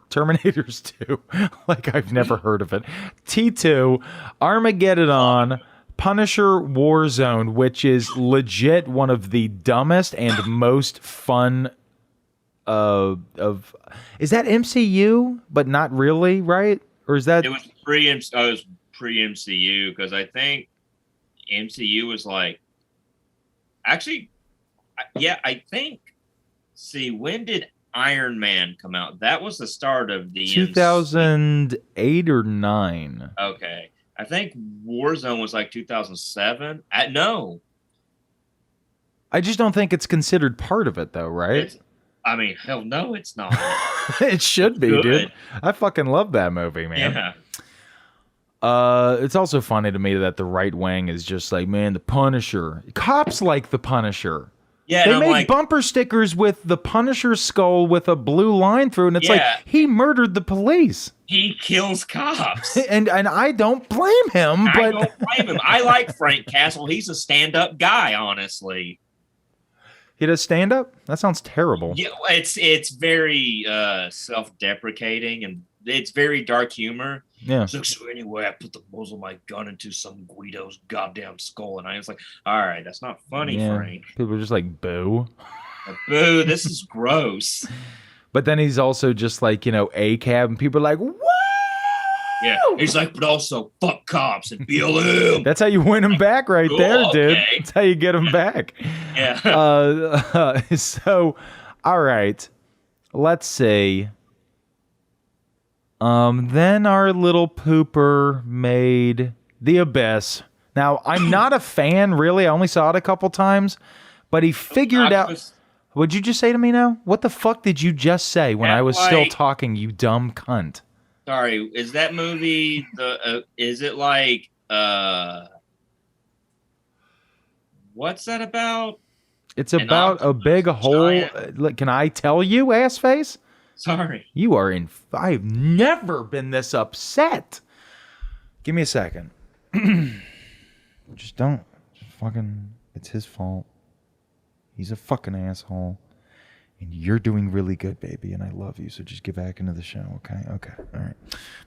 Like I've never heard of it. T2, Armageddon, Punisher Warzone, which is legit one of the dumbest and most fun of. Is that MCU? But not really, right? Or is that? It was pre-MCU because I think MCU was like. Actually, yeah, I think. See, when did Iron Man come out? That was the start of the 2008 or 9. Okay, I think Warzone was like 2007. No. I just don't think it's considered part of it, though, right? I mean, hell no, it's not. It should be, good. Dude. I fucking love that movie, man. Yeah. It's also funny to me that the right wing is just like, man, the Punisher. Cops like the Punisher. Yeah, they make bumper stickers with the Punisher skull with a blue line through it, and it's like, he murdered the police. He kills cops. and I don't blame him. I don't blame him. I like Frank Castle. He's a stand-up guy, honestly. He does stand-up? That sounds terrible. Yeah, it's very self-deprecating, and it's very dark humor. Yeah. So anyway, I put the muzzle of my gun into some Guido's goddamn skull, and I was like, all right, that's not funny, Frank. People are just like, boo. Boo, this is gross. But then he's also just like, a cab, and people are like, whoa! Yeah, he's like, but also fuck cops and BLM. That's how you win him back right there, dude. That's how you get him back. Yeah. So, all right. Let's see. Then our little pooper made The Abyss. Now, I'm not a fan, really. I only saw it a couple times. But he figured out... What'd you just say to me now? What the fuck did you just say when I was still talking, you dumb cunt? Sorry, is that movie is it like what's that about? It's about a big hole. Can I tell you, ass face? Sorry. You are in I've never been this upset. Give me a second. Just don't fucking it's his fault. He's a fucking asshole. And you're doing really good, baby, and I love you. So just get back into the show, okay? Okay. All right.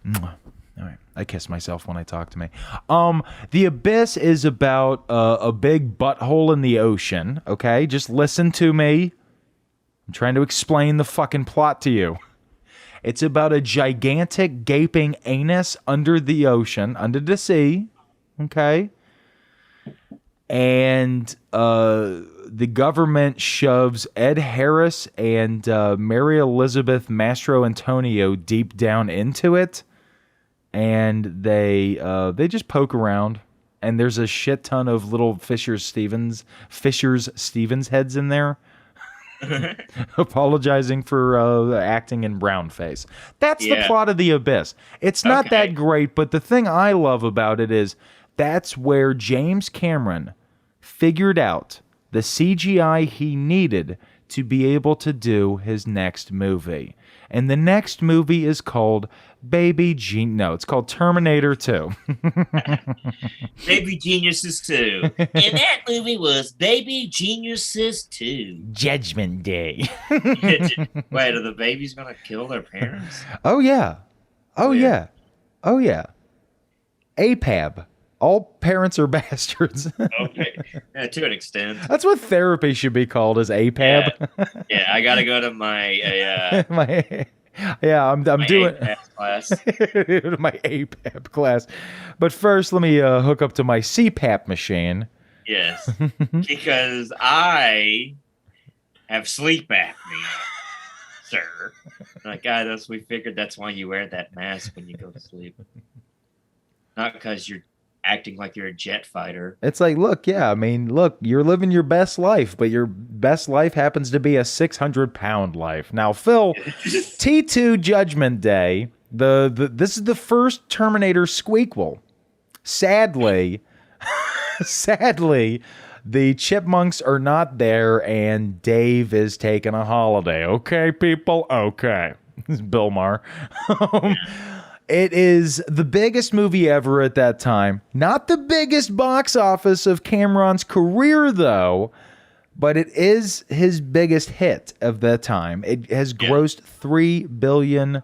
Mwah. All right. I kiss myself when I talk to me. The Abyss is about a big butthole in the ocean, okay? Just listen to me. I'm trying to explain the fucking plot to you. It's about a gigantic gaping anus under the ocean, under the sea, okay? And the government shoves Ed Harris and Mary Elizabeth Mastro Antonio deep down into it, and they just poke around. And there's a shit ton of little Fishers Stevens heads in there, apologizing for acting in brownface. That's the plot of The Abyss. It's not that great, but the thing I love about it is that's where James Cameron figured out the CGI he needed to be able to do his next movie. And the next movie is called it's called Terminator 2. Baby Geniuses 2. And that movie was Baby Geniuses 2. Judgment Day. Wait, are the babies going to kill their parents? Oh, yeah. Oh, yeah. Oh, yeah. APAB. All parents are bastards. Okay. Yeah, to an extent. That's what therapy should be called, is APAB. Yeah, I got to go to my... I'm doing APAB class. my APAB class. But first, let me hook up to my CPAP machine. Yes, because I have sleep apnea, sir. Like, we figured that's why you wear that mask when you go to sleep. Not because you're acting like you're a jet fighter. It's like, look, you're living your best life, but your best life happens to be a 600-pound life. Now, Phil, T2 Judgment Day, this is the first Terminator squeakquel. Sadly, the chipmunks are not there, and Dave is taking a holiday. Okay, people? Okay. This is Bill Maher. It is the biggest movie ever at that time. Not the biggest box office of Cameron's career, though, but it is his biggest hit of that time. It has grossed 3 billion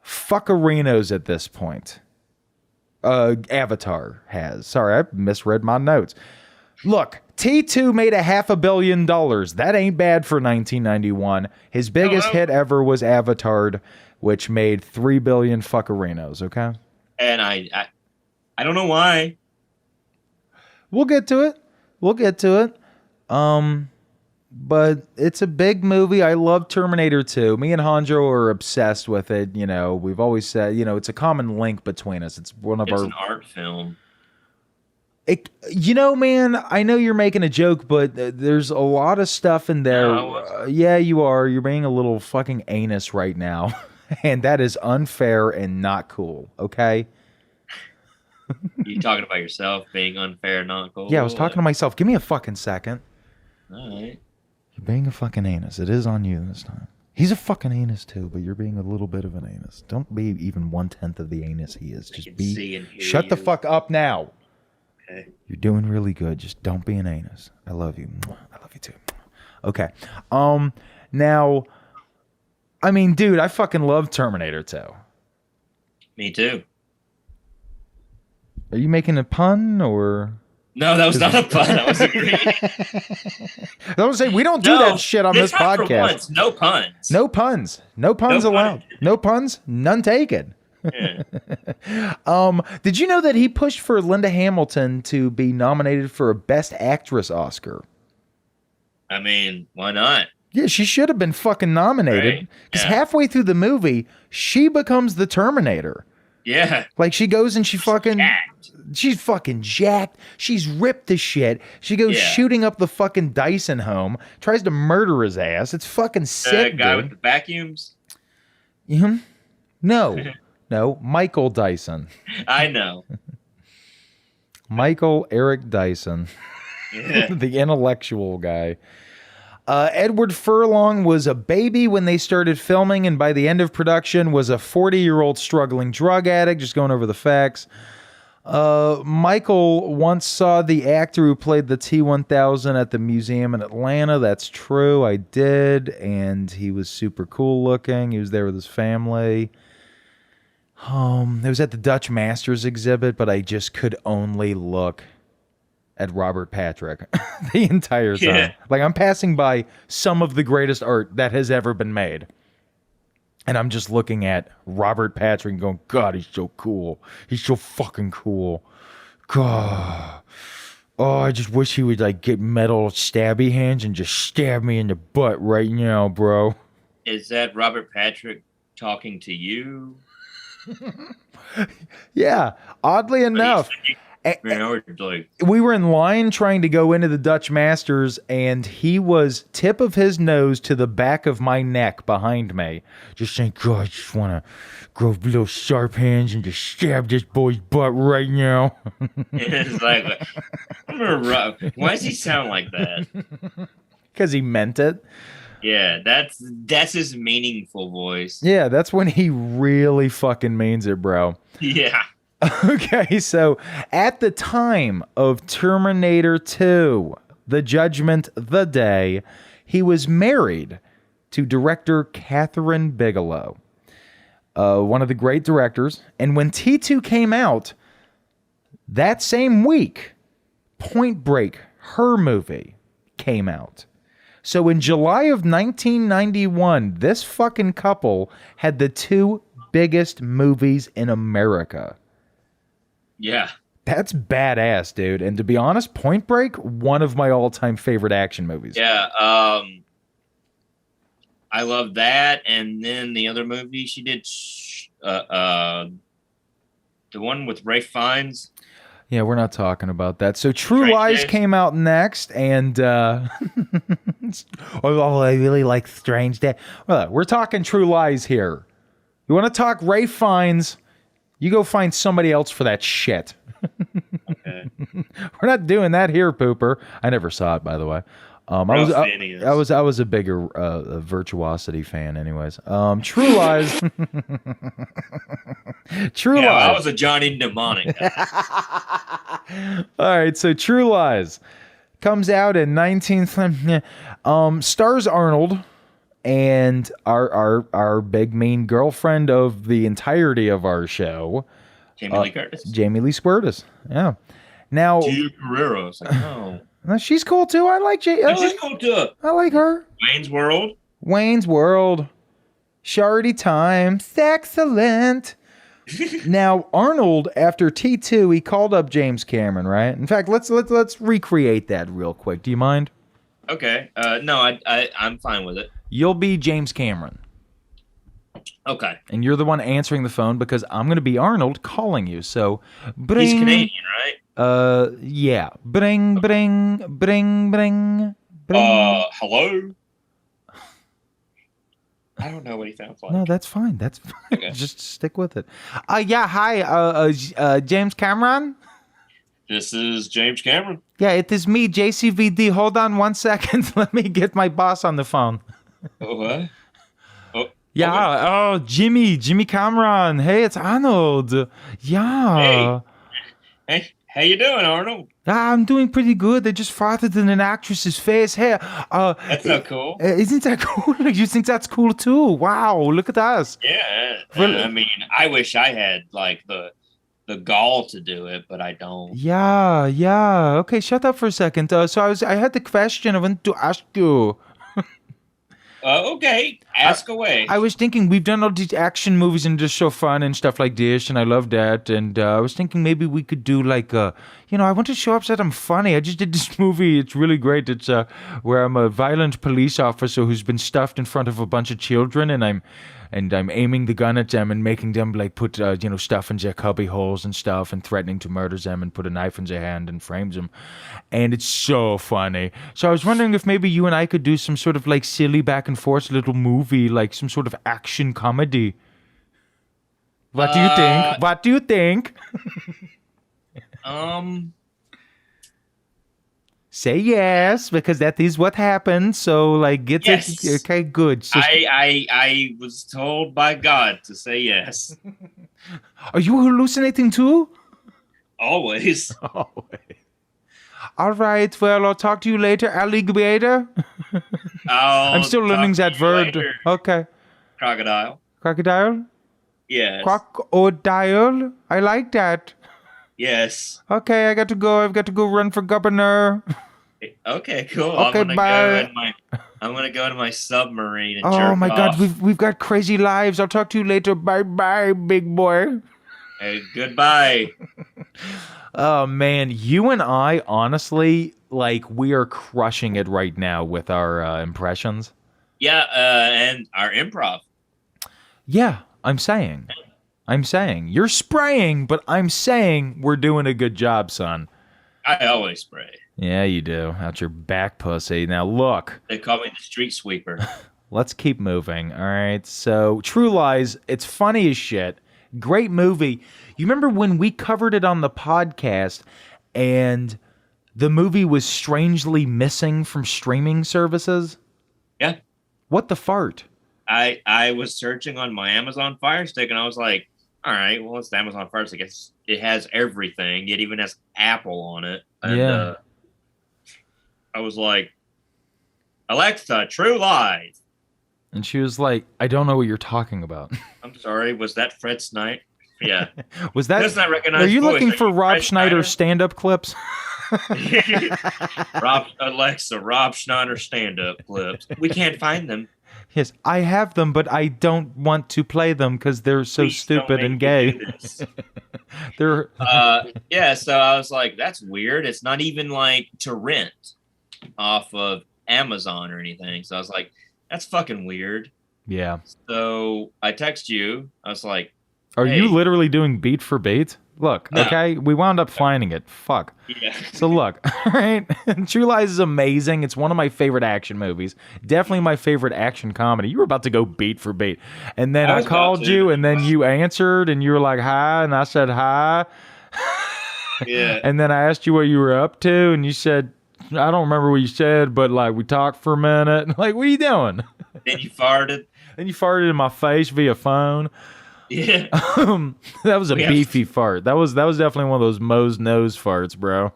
fuckerinos at this point. Avatar has. Sorry, I misread my notes. Look, T2 made $500 million. That ain't bad for 1991. His biggest hit ever was Avatar, which made 3 billion fuckerinos, okay? And I don't know why. We'll get to it. but it's a big movie. I love Terminator 2. Me and Hanjo are obsessed with it. You know, we've always said, you know, it's a common link between us. It's one of It's our an art film. You know, man, I know you're making a joke, but there's a lot of stuff in there. No, yeah, you are. You're being a little fucking anus right now. And that is unfair and not cool, okay? You talking about yourself being unfair and not cool? Yeah, I was talking to myself. Give me a fucking second. All right. You're being a fucking anus. It is on you this time. He's a fucking anus too, but you're being a little bit of an anus. Don't be even 1/10 of the anus he is. Just be. Shut the fuck up now. Okay. You're doing really good. Just don't be an anus. I love you. I love you too. Okay. Now, I mean, dude, I fucking love Terminator 2. Me too. Are you making a pun or? No, that was not a pun. I was agreeing. I was saying we don't do that shit on this podcast. Once, no puns. No puns. No puns allowed. No puns. None taken. Yeah. Did you know that he pushed for Linda Hamilton to be nominated for a Best Actress Oscar? I mean, why not? Yeah, she should have been fucking nominated. Because Halfway through the movie, she becomes the Terminator. Yeah. Like she goes and she's fucking jacked. She's ripped to shit. She goes shooting up the fucking Dyson home, tries to murder his ass. It's fucking sick, guy dude. with the vacuums? No. No, Michael Dyson. I know. Michael Eric Dyson. Yeah. The intellectual guy. Edward Furlong was a baby when they started filming, and by the end of production was a 40-year-old struggling drug addict. Just going over the facts. Michael once saw the actor who played the T-1000 at the museum in Atlanta. That's true. I did. And he was super cool looking. He was there with his family. It was at the Dutch Masters exhibit, but I just could only look at Robert Patrick the entire time. Yeah. Like I'm passing by some of the greatest art that has ever been made. And I'm just looking at Robert Patrick and going, God, he's so cool. He's so fucking cool. God. Oh, I just wish he would like get metal stabby hands and just stab me in the butt right now, bro. Is that Robert Patrick talking to you? Yeah, oddly enough. We were in line trying to go into the Dutch Masters, and he was tip of his nose to the back of my neck behind me. Just saying, God, I just want to grow little sharp hands and just stab this boy's butt right now. It's like, why does he sound like that? Because he meant it. Yeah, that's his meaningful voice. Yeah, that's when he really fucking means it, bro. Yeah. Okay, so at the time of Terminator 2, The Judgment, The Day, he was married to director Catherine Bigelow, one of the great directors. And when T2 came out, that same week, Point Break, her movie, came out. So in July of 1991, this fucking couple had the two biggest movies in America. Yeah. That's badass, dude. And to be honest, Point Break, one of my all-time favorite action movies. Yeah. I love that. And then the other movie she did, the one with Ralph Fiennes. Yeah, we're not talking about that. So True Lies came out next, and oh, I really like Strange Day. Well, we're talking True Lies here. You want to talk Ralph Fiennes? You go find somebody else for that shit. Okay. We're not doing that here, Pooper. I never saw it, by the way. I was a bigger Virtuosity fan, anyways. True Lies. True Lies. I was a Johnny Mnemonic. All right, so True Lies comes out in 19th. Stars Arnold and our big mean girlfriend of the entirety of our show, Jamie Lee Curtis. Jamie Lee Curtis. Yeah. Now, Gio Carrera. I was like, no. She's cool too. I like She's cool too. I like her. Wayne's World. Wayne's World. Shardy Time. Excellent. Now, Arnold, after T2, he called up James Cameron, right? In fact, let's recreate that real quick. Do you mind? Okay. No, I'm fine with it. You'll be James Cameron. Okay. And you're the one answering the phone because I'm going to be Arnold calling you. So bring. He's Canadian, right? Yeah. Bring, bring, bring, bring, bring. Hello? I don't know what he sounds like. No, that's fine. That's fine. Okay. Just stick with it. Yeah, hi, James Cameron? This is James Cameron. Yeah, it is me, JCVD. Hold on 1 second. Let me get my boss on the phone. Oh, what? Oh, Yeah, okay. oh, Jimmy Cameron. Hey, it's Arnold. Yeah. Hey, how you doing, Arnold? I'm doing pretty good. They just farted in an actress's face. Hey, That's so cool. Isn't that cool? You think that's cool too? Wow, look at us. Yeah. Really? I mean, I wish I had like the gall to do it, but I don't. Yeah. Okay, shut up for a second. So I had the question I wanted to ask you. Okay, ask away. I was thinking we've done all these action movies and just so fun and stuff like this, and I love that. And I was thinking maybe we could do like I want to show up that I'm funny. I just did this movie. It's really great. It's where I'm a violent police officer who's been stuffed in front of a bunch of children, and I'm aiming the gun at them and making them like put stuff in their cubby holes and stuff, and threatening to murder them and put a knife in their hand and frames them. And it's so funny. So I was wondering if maybe you and I could do some sort of like silly back and forth little movie, like some sort of action comedy. What do you think? What do you think? Say yes, because that is what happened. So like get Yes. it. Okay, good. So, I was told by God to say yes. are you hallucinating too? Always. All right. Well, I'll talk to you later, alligator. I'm still learning that word. Okay. Crocodile. Crocodile? Yes. Crocodile? I like that. Yes. Okay, I got to go. I've got to go run for governor. Okay, cool. Okay, bye. I'm gonna go to my submarine and Oh jerk my God, off. we've got crazy lives. I'll talk to you later. Bye bye, big boy. Hey, goodbye. Oh man, you and I, honestly, like we are crushing it right now with our impressions. Yeah, and our improv. Yeah, I'm saying. You're spraying, but I'm saying we're doing a good job, son. I always spray. Yeah, you do. Out your back pussy. Now look. They call me the street sweeper. Let's keep moving. All right. So, True Lies, it's funny as shit. Great movie. You remember when we covered it on the podcast and the movie was strangely missing from streaming services? Yeah. What the fart? I was searching on my Amazon Fire Stick and I was like, all right, well, it's the Amazon Fire Stick. It has everything. It even has Apple on it. And, I was like, Alexa, True Lies. And she was like, I don't know what you're talking about. I'm sorry. Was that Fred Snipe? Yeah. Was that? Does not recognize Are you voice. looking for Rob Fred Schneider stand-up clips? Alexa, Rob Schneider stand-up clips. We can't find them. Yes, I have them, but I don't want to play them because they're so Please stupid don't and make me gay. do this. They're Yeah, so I was like, that's weird. It's not even like to rent off of Amazon or anything. So I was like, that's fucking weird. yeah. So I text you. I was like, Are hey. you literally doing beat for beat? Look, No. okay, we wound up finding it. Fuck. Yeah. So look, all right, True Lies is amazing. It's one of my favorite action movies. Definitely my favorite action comedy. You were about to go beat for beat, and then I I was about called to. you, and then you answered, and you were like, "Hi," and I said, "Hi." Yeah. And then I asked you what you were up to, and you said, "I don't remember what you said, but like we talked for a minute." Like, what are you doing? Then you farted. Then you farted in my face via phone. Yeah. That was a We have- beefy fart. That was definitely one of those Moe's nose farts, bro.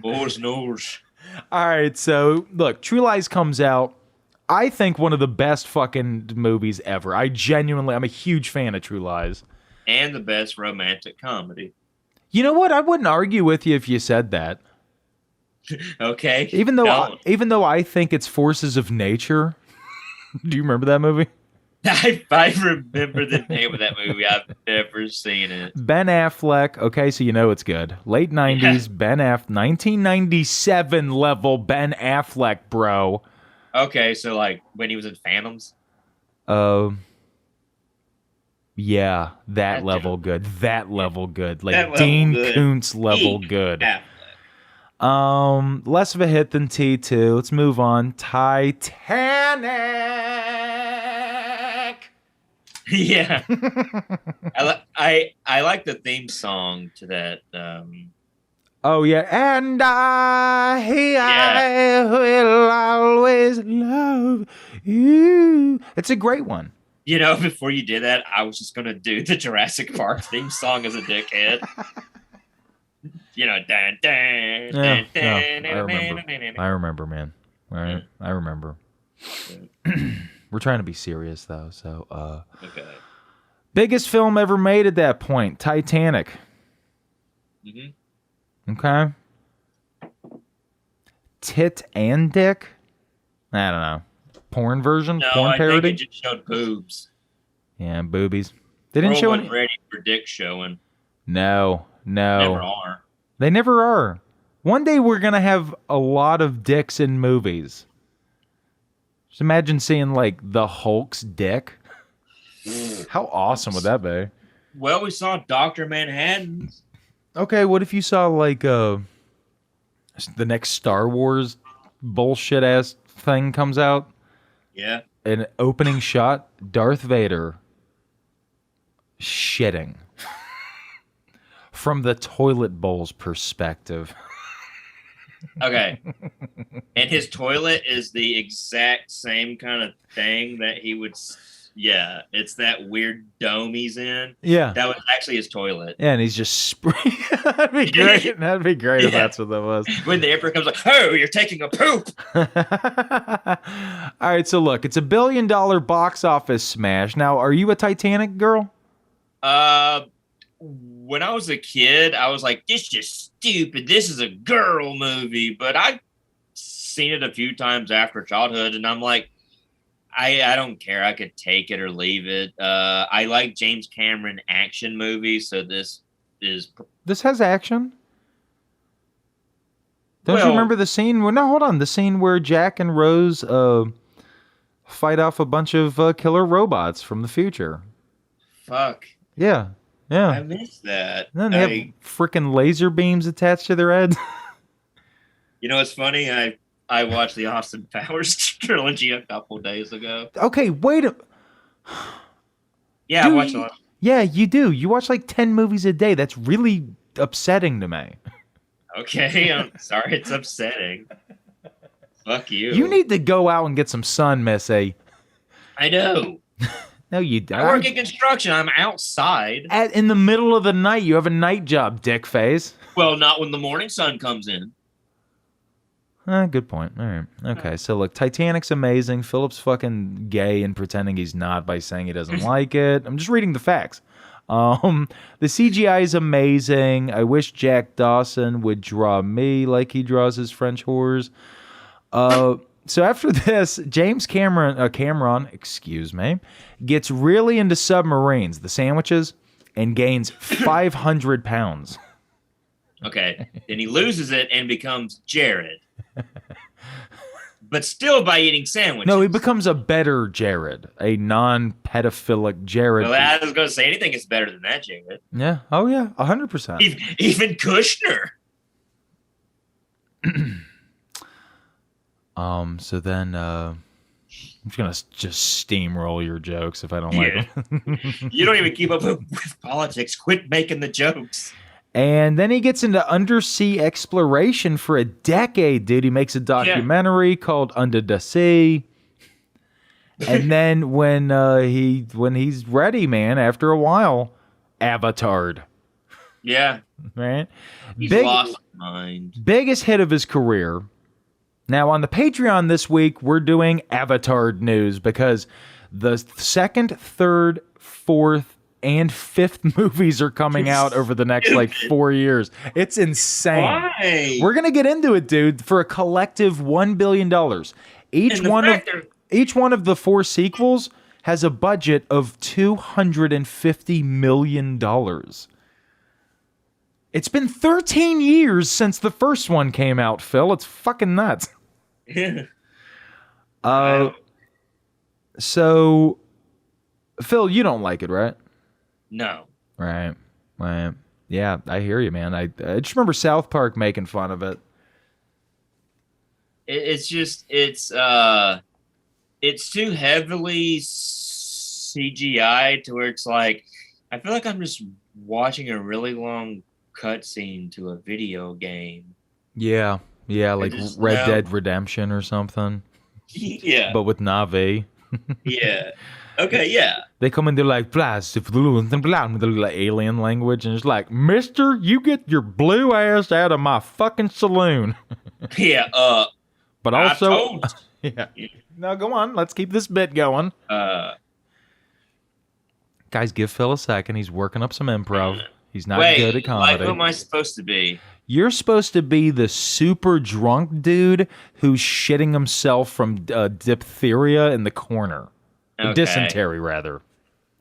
More's nose. All right, so look, True Lies comes out. I think one of the best fucking movies ever. I'm a huge fan of True Lies. And the best romantic comedy. You know what? I wouldn't argue with you if you said that. Okay. Even though I think it's Forces of Nature. Do you remember that movie? I remember the name of that movie. I've never seen it. Ben Affleck. Okay, so you know it's good. Late 90s, Ben Affleck. 1997 level Ben Affleck, bro. Okay, so like when he was in Phantoms? Yeah, that level joke. good. That level good. Like That level Dean good. Koontz level Peak good. Affleck. Less of a hit than T2. Let's move on. Titanic. Yeah. I like the theme song to that. Oh yeah, and I will always love you. It's a great one. You know, before you did that, I was just gonna do the Jurassic Park theme song as a dickhead. You know, dun, dun, Yeah, dun, I remember, man. All right, I remember. We're trying to be serious though, so Okay. biggest film ever made at that point, Titanic. Mm-hmm. Okay. Tit and Dick? I don't know. Porn version? No, Porn I parody? think it just showed boobs. Yeah, boobies. They didn't Girl show wasn't any. ready for dick showing. No. Never are. They never are. One day we're gonna have a lot of dicks in movies. Just imagine seeing like the Hulk's dick. How awesome would that be? Well, we saw Dr. Manhattan. Okay, what if you saw like the next Star Wars bullshit ass thing comes out? Yeah. An opening shot, Darth Vader shitting from the toilet bowl's perspective. Okay. And his toilet is the exact same kind of thing that he would. Yeah, it's that weird dome he's in. Yeah. That was actually his toilet. Yeah, and he's just spraying. That'd be great. That'd be great if that's what that was. When the emperor comes like, oh, you're taking a poop. All right, so look, it's $1 billion box office smash. Now, are you a Titanic girl? When I was a kid, I was like, this is just stupid. This is a girl movie. But I've seen it a few times after childhood, and I'm like, I don't care. I could take it or leave it. I like James Cameron action movies, so this has action. Don't you remember the scene? Well, no, hold on. The scene where Jack and Rose fight off a bunch of killer robots from the future. Fuck. Yeah. I missed that. And then they have freaking laser beams attached to their heads. You know, it's funny. I watched the Austin Powers trilogy a couple days ago. Okay, wait a... Yeah, I watched a lot. Yeah, you do. You watch like 10 movies a day. That's really upsetting to me. Okay, I'm sorry it's upsetting. Fuck you. You need to go out and get some sun, Missy. I know. No, you don't. I work in construction. I'm outside. In the middle of the night, you have a night job, dick face. Well, not when the morning sun comes in. Good point. All right. Okay, so look, Titanic's amazing. Phillip's fucking gay and pretending he's not by saying he doesn't like it. I'm just reading the facts. The CGI is amazing. I wish Jack Dawson would draw me like he draws his French whores. So after this, James Cameron, excuse me, gets really into submarines, the sandwiches, and gains 500 pounds. Okay. Then he loses it and becomes Jared. But still by eating sandwiches. No, he becomes a better Jared, a non-pedophilic Jared. Well, I was going to say anything is better than that, Jared. Yeah. Oh, yeah. 100%. Even Kushner. So then, I'm just going to just steamroll your jokes if I don't like them. You don't even keep up with politics. Quit making the jokes. And then he gets into undersea exploration for a decade, dude. He makes a documentary called Under the Sea. And then when he's ready, man, after a while, Avatar'd. Yeah. Right? He's lost his mind. Biggest hit of his career. Now, on the Patreon this week, we're doing Avatar news because the second, third, fourth, and fifth movies are coming out over the next, 4 years. It's insane. Why? We're going to get into it, dude, for a collective $1 billion. Each one of the 4 sequels has a budget of $250 million. It's been 13 years since the first one came out, Phil. It's fucking nuts. So, Phil, you don't like it, right? No. Right. Yeah, I hear you, man. I just remember South Park making fun of it. It's too heavily CGI to where it's like, I feel like I'm just watching a really long cutscene to a video game. Yeah, like Red Dead Redemption or something. Yeah. But with Na'vi. Yeah. Okay, yeah. They come in, they're like, like alien language, and it's like, mister, you get your blue ass out of my fucking saloon. Yeah, but also, yeah. No, go on. Let's keep this bit going. Guys, give Phil a second. He's working up some improv. He's not good at comedy. Like, who am I supposed to be? You're supposed to be the super drunk dude who's shitting himself from diphtheria in the corner. Okay. Dysentery, rather.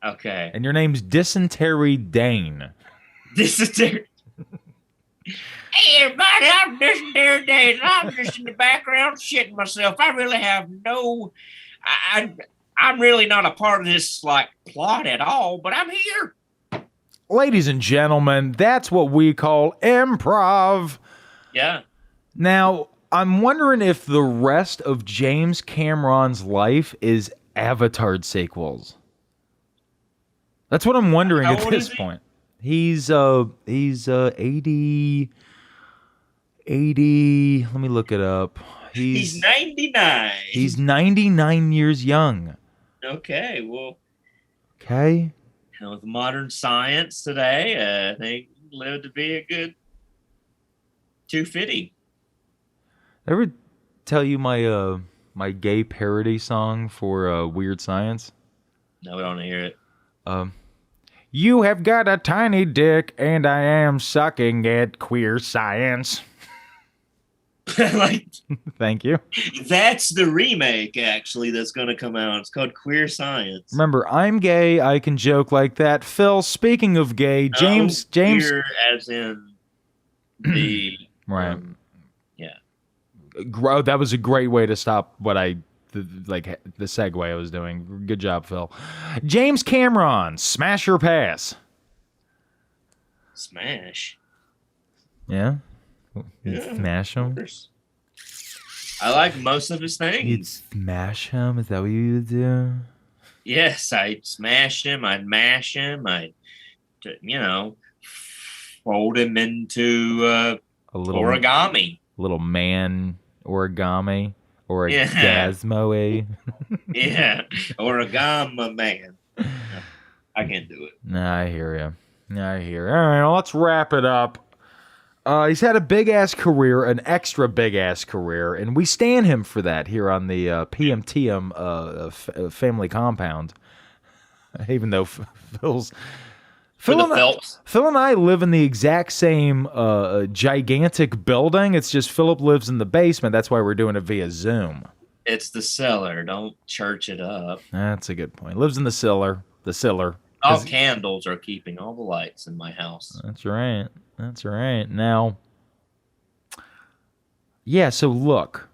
Okay. And your name's Dysentery Dane. Dysentery. Hey, everybody, I'm Dysentery Dane. I'm just in the background shitting myself. I really have no... I'm really not a part of this, like, plot at all, but I'm here. Ladies and gentlemen, that's what we call improv. Yeah. Now, I'm wondering if the rest of James Cameron's life is Avatar sequels. That's what I'm wondering at this point. He's 80. Let me look it up. He's 99. He's 99 years young. Okay, well. Okay. With modern science today, I think he lived to be a good 250. Ever tell you my my gay parody song for Weird Science? No, we don't hear it. You have got a tiny dick, and I am sucking at Queer Science. Like, thank you. That's the remake, actually, that's going to come out. It's called Queer Science. Remember, I'm gay. I can joke like that. Phil, speaking of gay, James, queer as in the right. Yeah. That was a great way to stop what the segue I was doing. Good job, Phil. James Cameron, smash or pass? Smash. Yeah. Smash him. I like most of his things. You'd smash him? Is that what you would do? Yes, I'd smash him. I'd mash him. I'd, fold him into a little origami. Little man origami or a gasmo. Yeah, origami man. I can't do it. Nah, I hear you. All right, well, let's wrap it up. He's had a big-ass career, an extra big-ass career, and we stand him for that here on the PMTM family compound. Even though Phil and I live in the exact same gigantic building. It's just Philip lives in the basement. That's why we're doing it via Zoom. It's the cellar. Don't church it up. That's a good point. Lives in the cellar. The cellar. All candles are keeping all the lights in my house. That's right. Now, yeah, so look,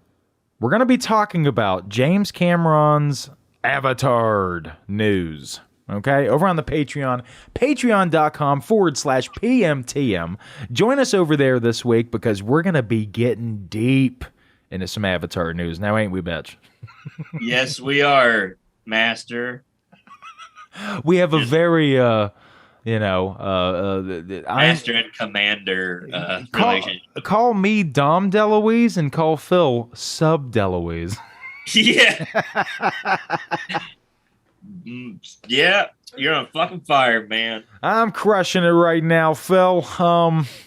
we're going to be talking about James Cameron's Avatar news, okay? Over on the Patreon, patreon.com/PMTM. Join us over there this week because we're going to be getting deep into some Avatar news. Now, ain't we, bitch? Yes, we are, Master. We have a very... Master and Commander relationship. Call me Dom DeLuise and call Phil Sub DeLuise. Yeah. Yeah, you're on fucking fire, man. I'm crushing it right now, Phil.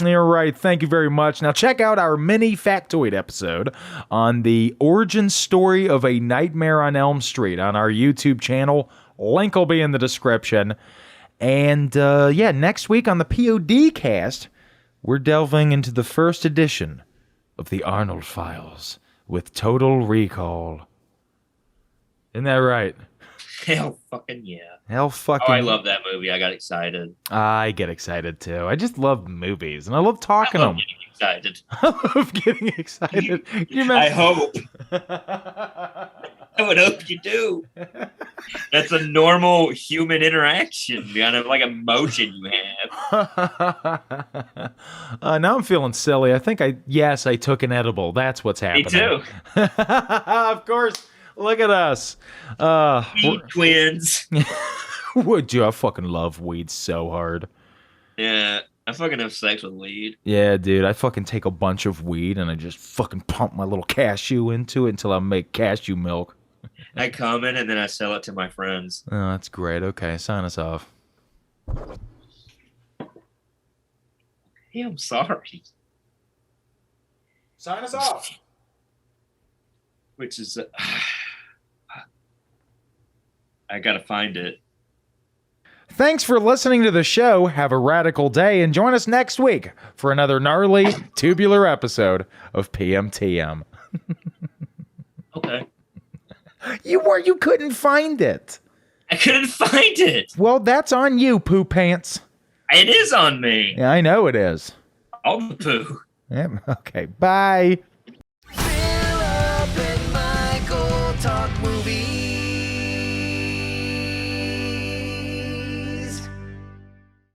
You're right. Thank you very much. Now check out our mini factoid episode on the origin story of A Nightmare on Elm Street on our YouTube channel. Link will be in the description. And, next week on the POD cast, we're delving into the first edition of the Arnold Files with Total Recall. Isn't that right? Hell fucking yeah. Hell fucking. Oh, I love that movie. I got excited. I get excited too. I just love movies, and I love talking I love them. getting excited. I love getting excited. I hope. I would hope you do. That's a normal human interaction, kind of like emotion you have. Now I'm feeling silly. I think I took an edible. That's what's happening. Me too. Of course. Look at us. Weed twins. Would you? I fucking love weed so hard. Yeah, I fucking have sex with weed. Yeah, dude. I fucking take a bunch of weed and I just fucking pump my little cashew into it until I make cashew milk. I come in and then I sell it to my friends. Oh, that's great. Okay, sign us off. Hey, I'm sorry. Sign us off. Which is... I gotta find it. Thanks for listening to the show. Have a radical day and join us next week for another gnarly, tubular episode of PMTM. Okay. You couldn't find it. I couldn't find it. Well, that's on you, poo pants. It is on me. Yeah, I know it is. All the poo. Yeah, okay, bye.